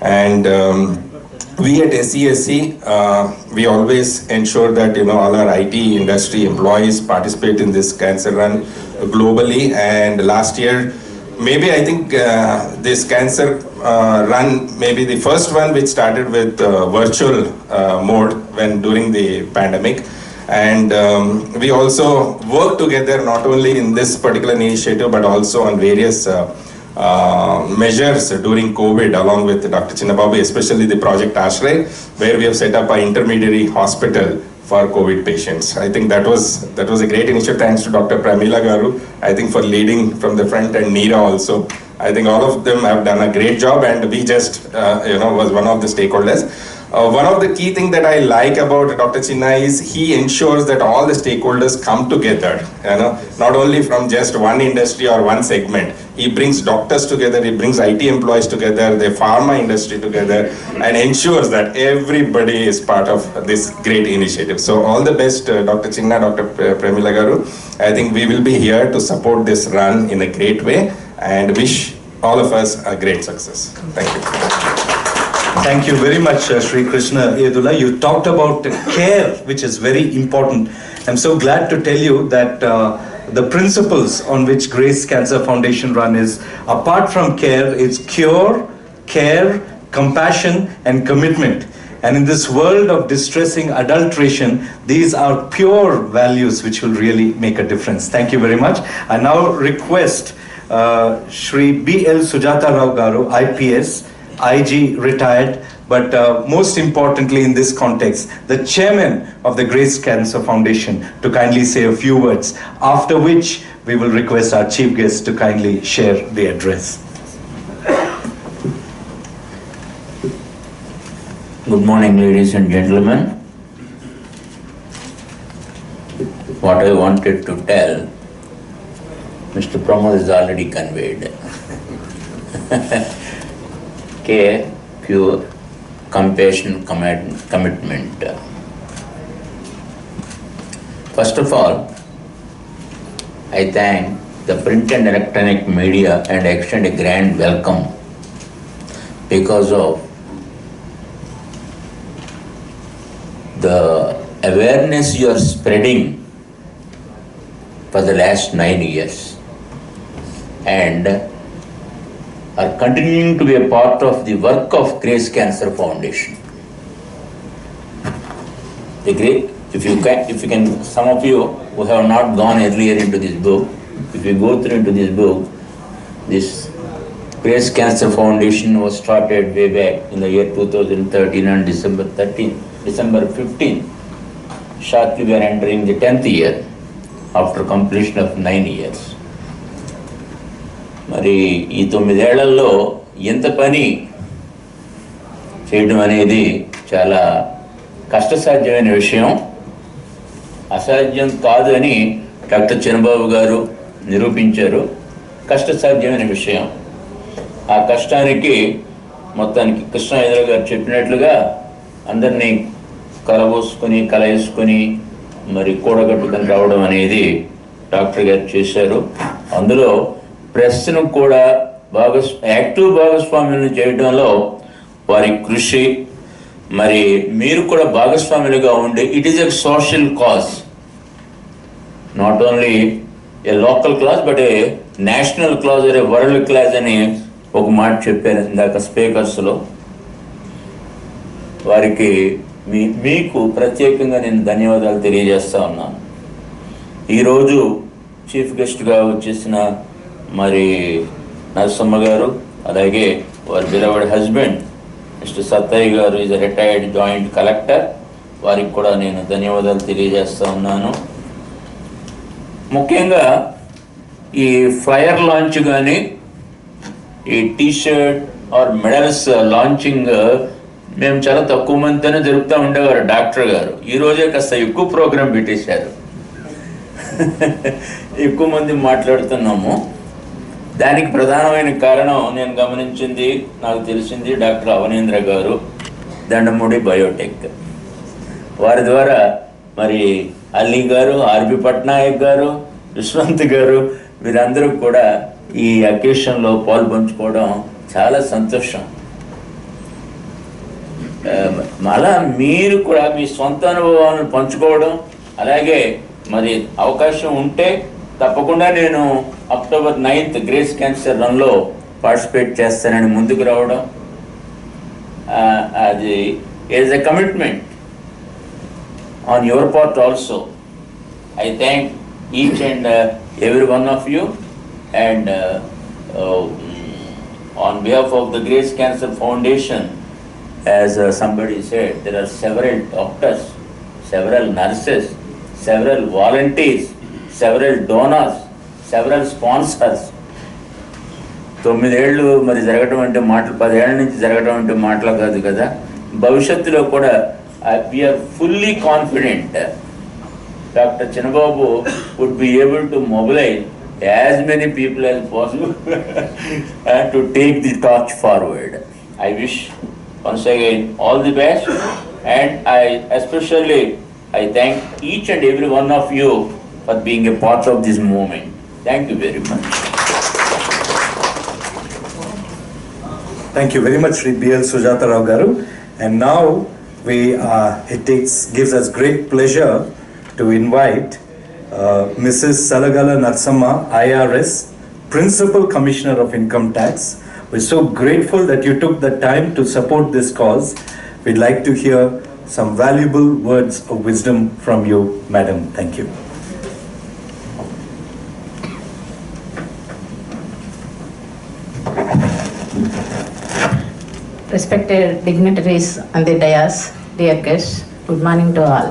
And we at SCSC, we always ensure that all our IT industry employees participate in this cancer run globally. And last year, maybe I think this cancer run, maybe the first one which started with virtual mode during the pandemic. And we also work together not only in this particular initiative, but also on various measures during COVID, along with Dr. Chinnababu, especially the Project Ashray, where we have set up an intermediary hospital for COVID patients. I think that was a great initiative. Thanks to Dr. Pramila Garu, I think, for leading from the front, and Neera also. I think all of them have done a great job, and we just was one of the stakeholders. One of the key things that I like about Dr. Chinna is he ensures that all the stakeholders come together, not only from just one industry or one segment. He brings doctors together, he brings IT employees together, the pharma industry together, and ensures that everybody is part of this great initiative. So all the best, Dr. Chinna, Dr. Premila Garu. I think we will be here to support this run in a great way and wish all of us a great success. Thank you. Thank you very much, Sri Krishna Yedula. You talked about care, which is very important. I'm so glad to tell you that the principles on which Grace Cancer Foundation run is, apart from care, it's cure, care, compassion, and commitment. And in this world of distressing adulteration, these are pure values which will really make a difference. Thank you very much. I now request Shri B.L. Sujata Rao Garu, IPS, IG retired, but most importantly in this context, the chairman of the Grace Cancer Foundation, to kindly say a few words, after which we will request our chief guest to kindly share the address. Good morning, ladies and gentlemen. What I wanted to tell, Mr. Pramod has already conveyed. Care, pure, compassion, commitment. First of all, I thank the print and electronic media and extend a grand welcome because of the awareness you are spreading for the last 9 years and are continuing to be a part of the work of Grace Cancer Foundation. If you can, some of you who have not gone earlier into this book, if you go through into this book, this Grace Cancer Foundation was started way back in the year 2013 on December 15. Shortly we are entering the 10th year after completion of 9 years. మరి ఈ 9 ఏళ్లలో ఎంత పని చేయడం అనేది చాలా కష్టసాధ్యమైన విషయం, అసాధ్యం కాదు అని డాక్టర్ చిన్నబాబు గారు నిరూపించారు. కష్టసాధ్యమైన విషయం. ఆ కష్టానికి మొత్తానికి కృష్ణ ఎదురు గారు చెప్పినట్లుగా అందరినీ కలవేసుకొని మరి కూడగట్టుకొని రావడం అనేది డాక్టర్ గారు చేశారు. అందులో ప్రెస్ను కూడా యాక్టివ్ భాగస్వామ్యం చేయడంలో వారి కృషి, మరి మీరు కూడా భాగస్వాములుగా ఉండి, it is a social cause, not only A local class but A national clause, A world class అని ఒక మాట చెప్పారు ఇందాక స్పీకర్స్లో. వారికి మీకు ప్రత్యేకంగా నేను ధన్యవాదాలు తెలియజేస్తా ఉన్నాను. ఈరోజు చీఫ్ గెస్ట్గా వచ్చేసిన మరి నరసమ్మ గారు, అలాగే వారి బిలవడ్ హస్బెండ్ మిస్టర్ సత్తయ్య గారు is a retired joint collector, వారికి కూడా నేను ధన్యవాదాలు తెలియజేస్తూ ఉన్నాను. ముఖ్యంగా ఈ ఫ్లయర్ లాంచ్ కానీ ఈ టీషర్ట్ ఆర్ మెడల్స్ లాంచింగ్ మేము చాలా తక్కువ మందితోనే జరుపుతూ ఉండేవారు డాక్టర్ గారు. ఈరోజే కాస్త ఎక్కువ ప్రోగ్రాం పెట్టేశారు, ఎక్కువ మంది మాట్లాడుతున్నాము. దానికి ప్రధానమైన కారణం నేను గమనించింది, నాకు తెలిసింది, డాక్టర్ అవనేంద్ర గారు, దండమూడి బయోటెక్ వారి ద్వారా మరి అల్లీ గారు, ఆర్బి పట్నాయక్ గారు, యశ్వంత్ గారు, వీరందరూ కూడా ఈ అకేషన్లో పాల్పంచుకోవడం చాలా సంతోషం. అలా మీరు కూడా మీ సొంత అనుభవాలను పంచుకోవడం, అలాగే మరి అవకాశం ఉంటే తప్పకుండా నేను అక్టోబర్ 9th గ్రేస్ క్యాన్సర్ రన్లో పార్టిసిపేట్ చేస్తానని ముందుకు రావడం, అది is a commitment on your part also. I thank each and every one of you, and on behalf of the Grace Cancer Foundation, as somebody said, there are several doctors, several nurses, several volunteers, several donors, several sponsors. 9 ఏళ్ళు మరి జరగటం అంటే మాటలు, 10 ఏళ్ళ నుంచి జరగటం అంటే మాటలు కాదు కదా. భవిష్యత్తులో కూడా we are fully confident doctor Chinnababu would be able to mobilize as many people as possible to take the torch forward. I wish once again all the best, and I thank each and every one of you for being a part of this movement. Thank you very much. Thank you very much, Sri B.L. Sujata Rao Garu. And now gives us great pleasure to invite Mrs. Salagala Narsamma, IRS, Principal Commissioner of Income Tax. We're so grateful that you took the time to support this cause. We'd like to hear some valuable words of wisdom from you, Madam. Thank you. Respected dignitaries on the dais, dear guests, good morning to all.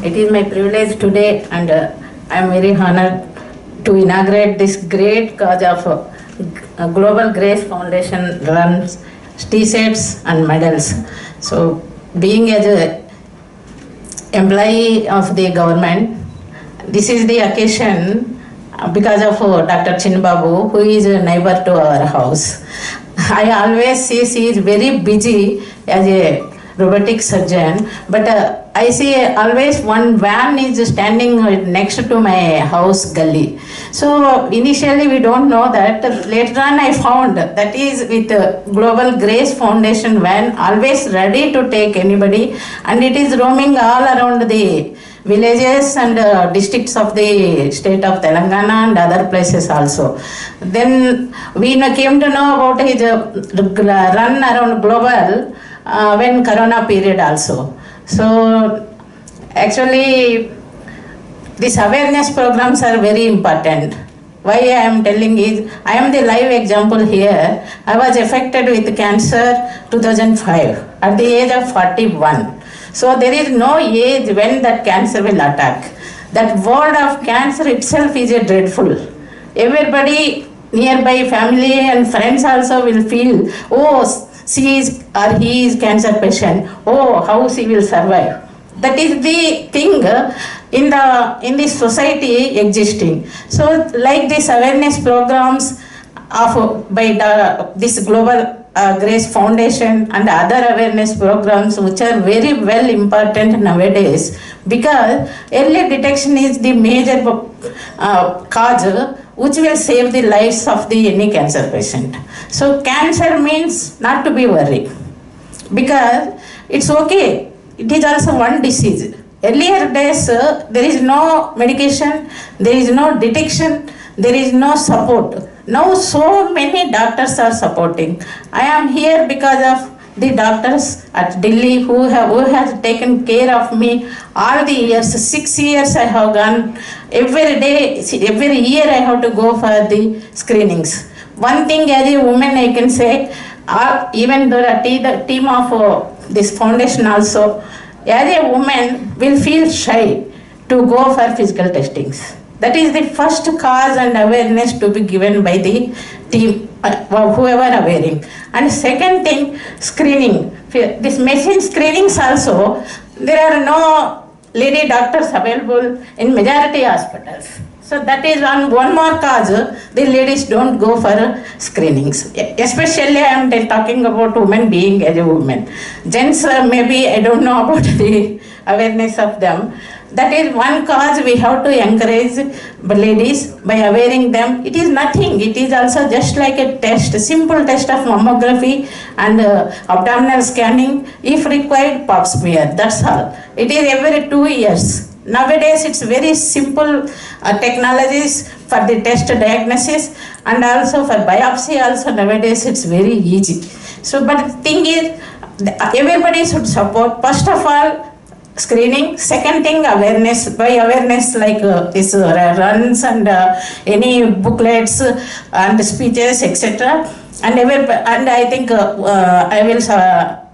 It is my privilege today, and I am very honored to inaugurate this great cause of Global Grace Foundation runs T-shirts and medals. So, being as an employee of the government, this is the occasion because of Dr. Chinnababu, who is a neighbor to our house. I always see she is very busy as a robotic surgeon, but I see always one van is standing next to my house gully. So initially we don't know that. Later on I found that is with Global Grace Foundation van, always ready to take anybody, and it is roaming all around the villages and districts of the state of Telangana and other places also. Then we came to know about his run around global when Corona period also. So actually these awareness programs are very important. Why I am telling is, I am the live example here. I was affected with cancer 2005 at the age of 41. So there is no age when that cancer will attack. That word of cancer itself is a dreadful. Everybody nearby, family and friends also will feel, oh, she is or he is cancer patient. Oh, how she will survive. That is the thing in the society existing. So like these awareness programs by this Global Grace Foundation and other awareness programs which are very well important nowadays, because early detection is the major cause which will save the lives of any cancer patient. So cancer means not to be worried, because it's okay. It is also one disease. Earlier days, there is no medication, there is no detection, there is no support. Now so many doctors are supporting. I am here because of the doctors at Delhi who has taken care of me all the years. 6 years I have gone every day, every year I have to go for the screenings. One thing as a woman I can say, even though the team of this foundation also, as a woman will feel shy to go for physical testings. That is the first cause and awareness to be given by the team, whoever are wearing. And second thing, screening. This machine screenings also, there are no lady doctors available in majority hospitals. So that is one more cause, the ladies don't go for screenings. Especially I am talking about women being as a woman. Gents maybe I don't know about the awareness of them. That is one cause we have to encourage ladies by wearing them. It is nothing. It is also just like a test, a simple test of mammography and abdominal scanning. If required, pap smear. That's all. It is every 2 years. Nowadays, it's very simple technologies for the test diagnosis, and also for biopsy also nowadays it's very easy. So, but the thing is, everybody should support. First of all, screening. Second thing, awareness. By awareness like this runs and any booklets and speeches, etc. And I think I will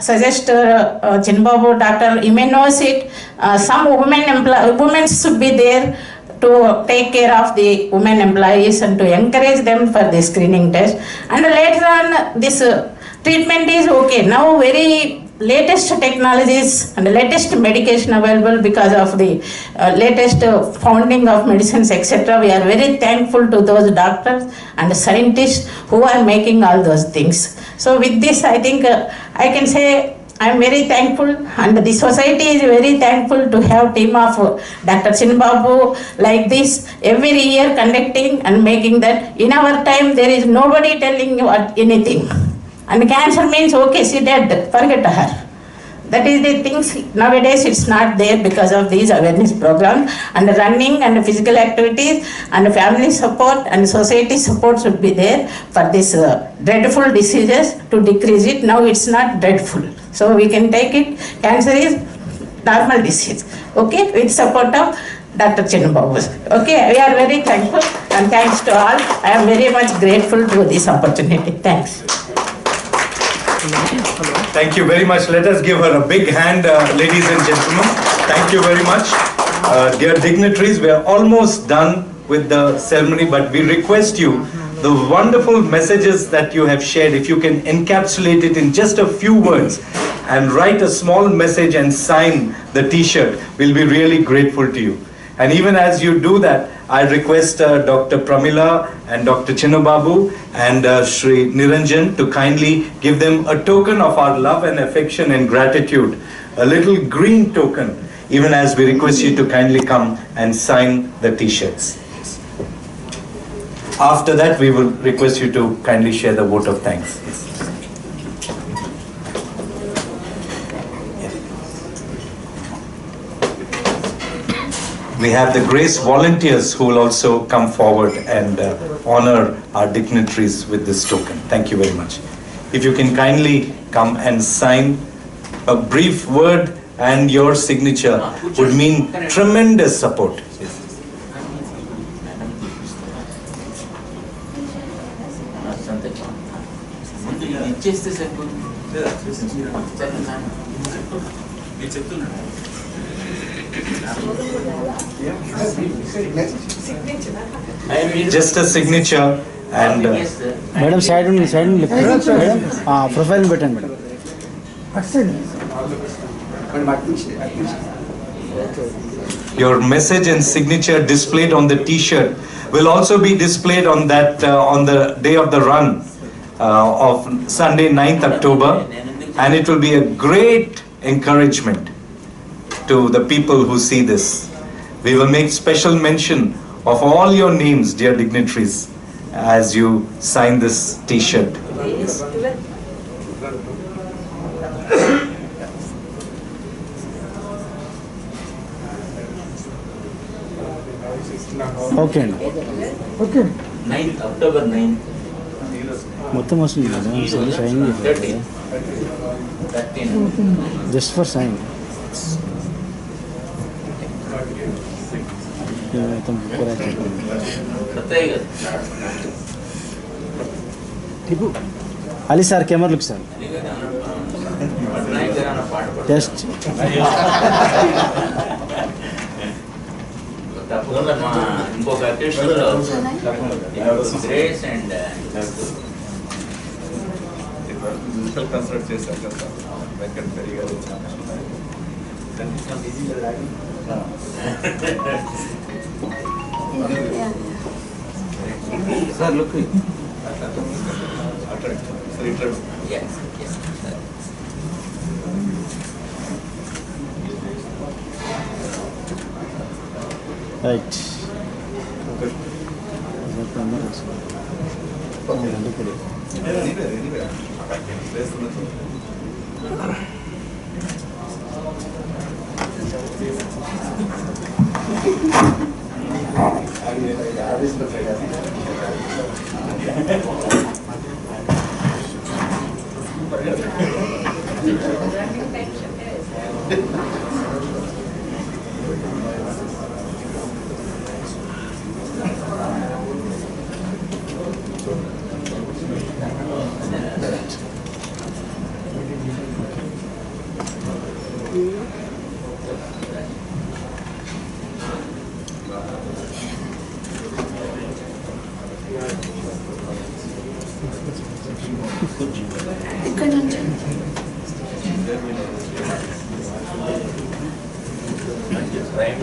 suggest Chinnababu doctor, you may know it, some women should be there to take care of the women employees and to encourage them for the screening test. And later on, this treatment is okay. Now very latest technologies and the latest medication available because of the latest founding of medicines, etc. We are very thankful to those doctors and scientists who are making all those things. So with this, I think I can say I am very thankful, and the society is very thankful to have team of Dr. Chinbabu like this every year conducting and making that. In our time, there is nobody telling you anything. And cancer means, okay, she dead, forget her. That is the things, nowadays it's not there because of these awareness programs and running and physical activities and family support and society support should be there for this dreadful diseases to decrease it. Now it's not dreadful. So we can take it, cancer is normal disease, okay, with support of Dr. Chinbabu. Okay, we are very thankful and thanks to all. I am very much grateful to this opportunity. Thanks. Thank you very much. Let us give her a big hand, ladies and gentlemen. Thank you very much. Dear dignitaries, we are almost done with the ceremony, but we request you, the wonderful messages that you have shared, if you can encapsulate it in just a few words and write a small message and sign the t-shirt, we'll be really grateful to you. And even as you do that, I request Dr. Pramila and Dr. Chinnababu and Shri Niranjan to kindly give them a token of our love and affection and gratitude, a little green token, even as we request you to kindly come and sign the t-shirts. After that, we will request you to kindly share the vote of thanks. We have the Grace volunteers who will also come forward and honor our dignitaries with this token. Thank you very much. If you can kindly come and sign a brief word, and your signature would mean tremendous support. Just a signature and Madam, side on Madam, profile button, madam. your message and signature displayed on the t-shirt will also be displayed on that on the day of the run of Sunday 9th October, and it will be a great encouragement to the people who see this. We will make special mention of all your names, dear dignitaries, as you sign this t-shirt. Okay. Okay. 9th October 9th. మొత్తం వస్తుంది కదా sign just for sign మొత్తం Tipu Ali sir camera look sir test ఇంకొక అకేషన్లో grace and consult చేశారు కదా Venkat peri గారు sir look right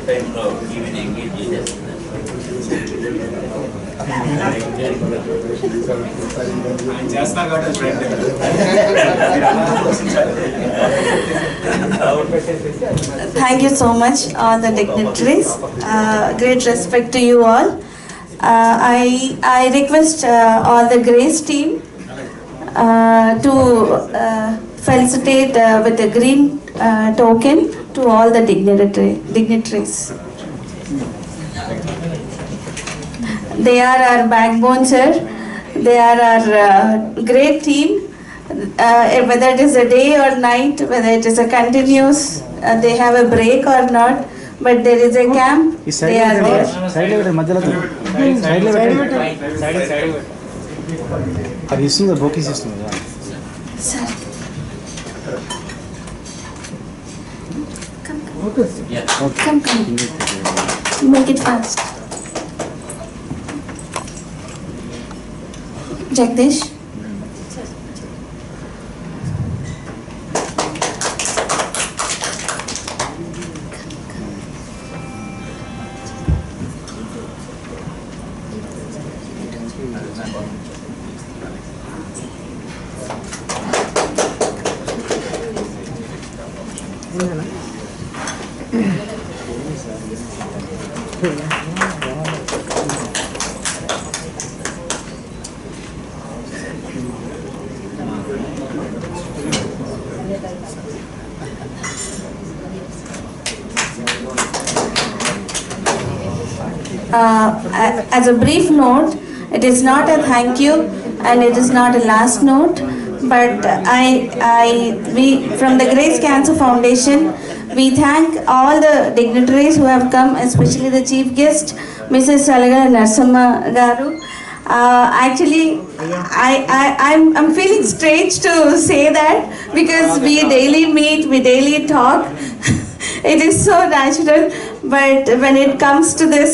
టైంలో even engage చేసేస్తున్నారు. Thank you so much, all the dignitaries. Great respect to you all. I request all the Grace team to felicitate with a green token to all the dignitaries. They are our backbone, sir. They are our great team. Whether it is a day or night, whether it is a continuous, they have a break or not, but there is a camp, they are there. అది ఇస్తుంది bouquets ఇస్తుంది Sir. Come. Make it fast. Jagdish. As a brief note, it is not a thank you and it is not a last note, but we from the Grace Cancer Foundation, we thank all the dignitaries who have come, especially the chief guest, Mrs. Salagala Narsamma Garu. Actually, I'm feeling strange to say that because we daily meet, we daily talk. It is so natural, but when it comes to this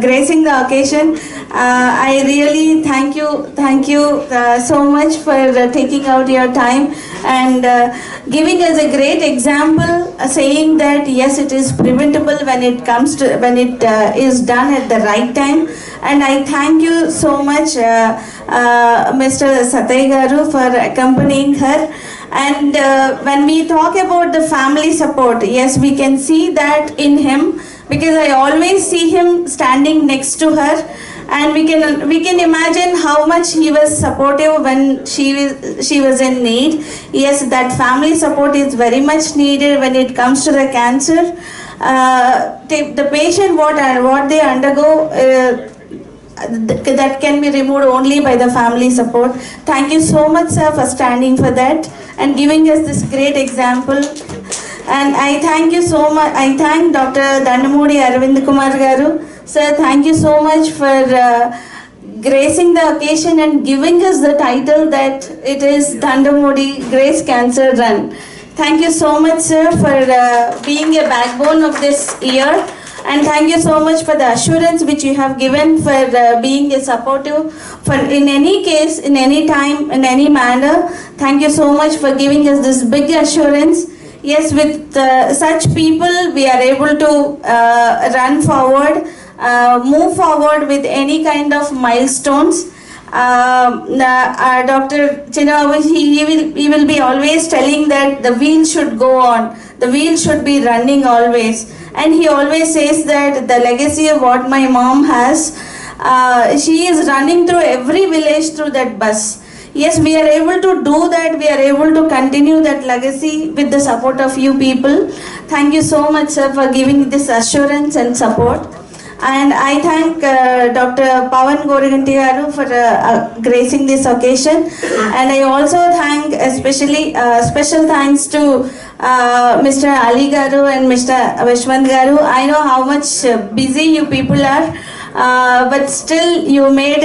gracing the occasion, I really thank you so much for taking out your time and giving us a great example, saying that yes, it is preventable when it comes to is done at the right time. And I thank you so much, Mr. Satay Garu, for accompanying her. And when we talk about the family support, yes, we can see that in him, because I always see him standing next to her, and we can imagine how much he was supportive when she was in need. Yes, that family support is very much needed when it comes to the cancer. The patient what they undergo. That can be removed only by the family support. Thank you so much, sir, for standing for that and giving us this great example. And I thank you so much. I thank Dr. Dandamudi Aravind Kumar Garu. Sir, thank you so much for gracing the occasion and giving us the title that it is Dandamudi Grace Cancer Run. Thank you so much, sir, for being a backbone of this year. And thank you so much for the assurance which you have given for being a supportive for in any case, in any time, in any manner. Thank you so much for giving us this big assurance. Yes, with such people, we are able to run forward, move forward with any kind of milestones. Dr. Chinnababu, he will be always telling that the wheel should go on, the wheel should be running always. And he always says that the legacy of what my mom has, she is running through every village through that bus. Yes, we are able to do that. We are able to continue that legacy with the support of you people. Thank you so much, sir, for giving this assurance and support. And I thank Dr. Pawan Goriganti Garu for gracing this occasion. And I also thank especially special thanks to Mr. Ali Garu and Mr. Vishwant Garu. I know how much busy you people are, but still you made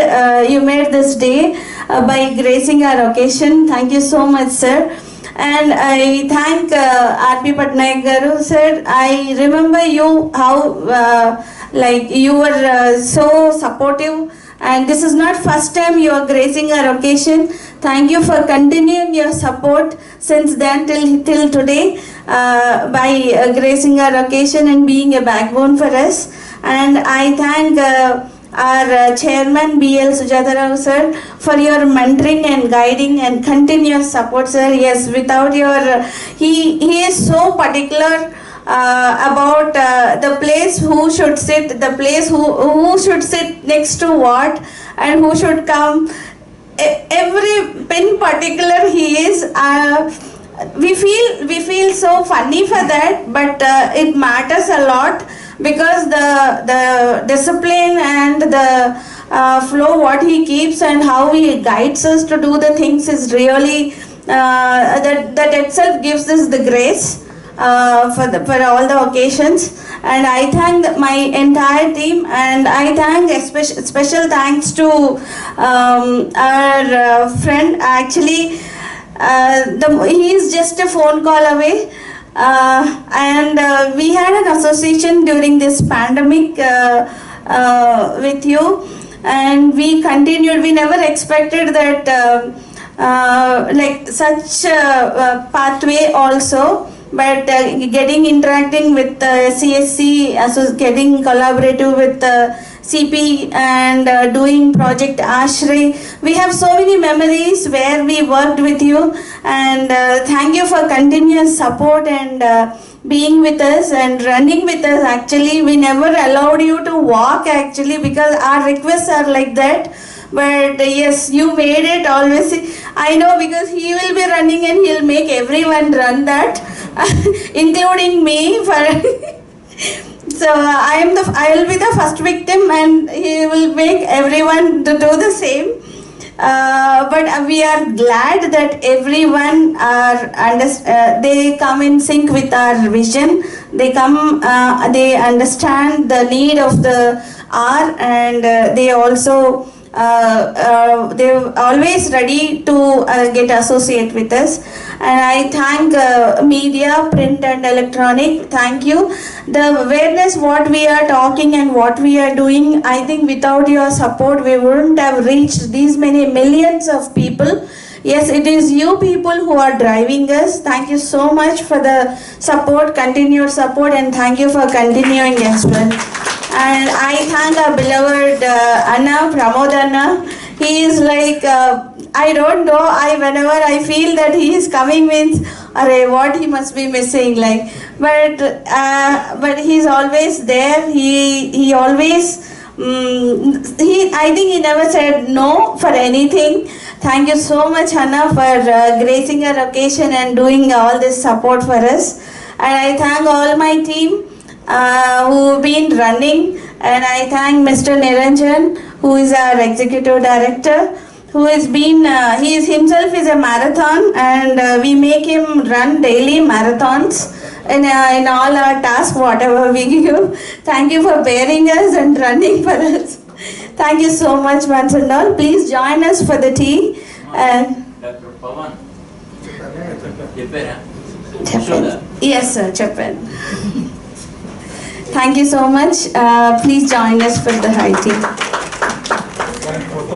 this day by gracing our occasion. Thank you so much, sir. And I thank R.P. Patnaik Garu, sir. I remember you how you were so supportive, and this is not first time you are gracing our occasion. Thank you for continuing your support since then till today. by gracing our occasion and being a backbone for us. And I thank our chairman B.L. Sujata Rao sir for your mentoring and guiding and continuous support, sir. Yes, without your, he is so particular about the place who should sit, the place who should sit next to what, and who should come. Every pin particular he is. We feel so funny for that, but it matters a lot, because the discipline and the flow what he keeps and how he guides us to do the things is really that itself gives us the grace for all the occasions. And I thank my entire team, and I thank special thanks to our friend. Actually, he is just a phone call away. And we had an association during this pandemic with you, and we continued. We never expected that like such a pathway also, but interacting with CSC, getting collaborative with CP, and doing project Ashray. We have so many memories where we worked with you, and thank you for continuous support and being with us and running with us. Actually, we never allowed you to walk actually, because our requests are like that. But yes, you made it always. I know, because he will be running and he'll make everyone run that, including me. So I will be the first victim, and he will make everyone to do the same. But we are glad that everyone they come in sync with our vision. They come, they understand the need of the hour, and they also they're always ready to get associate with us. And I thank media, print and electronic. Thank you. The awareness what we are talking and what we are doing, I think without your support we wouldn't have reached these many millions of people. Yes, it is you people who are driving us. Thank you so much for the support, continued support, and thank you for continuing as well. And I thank our beloved Anna, Pramod Anna. He is like, I don't know, whenever I feel that he is coming means, what he must be missing, like. But he's always there. He always, I think he never said no for anything. Thank you so much, Anna, for gracing our occasion and doing all this support for us. And I thank all my team who've been running, and I thank Mr. Niranjan, who is our executive director, who has been, he is himself is a marathon, and we make him run daily marathons in all our tasks, whatever we give. Thank you for bearing us and running for us. Thank you so much once and all. Please join us for the tea. Dr. Pawan. Yes, sir, Chapan. Thank you so much. Please join us for the high tea.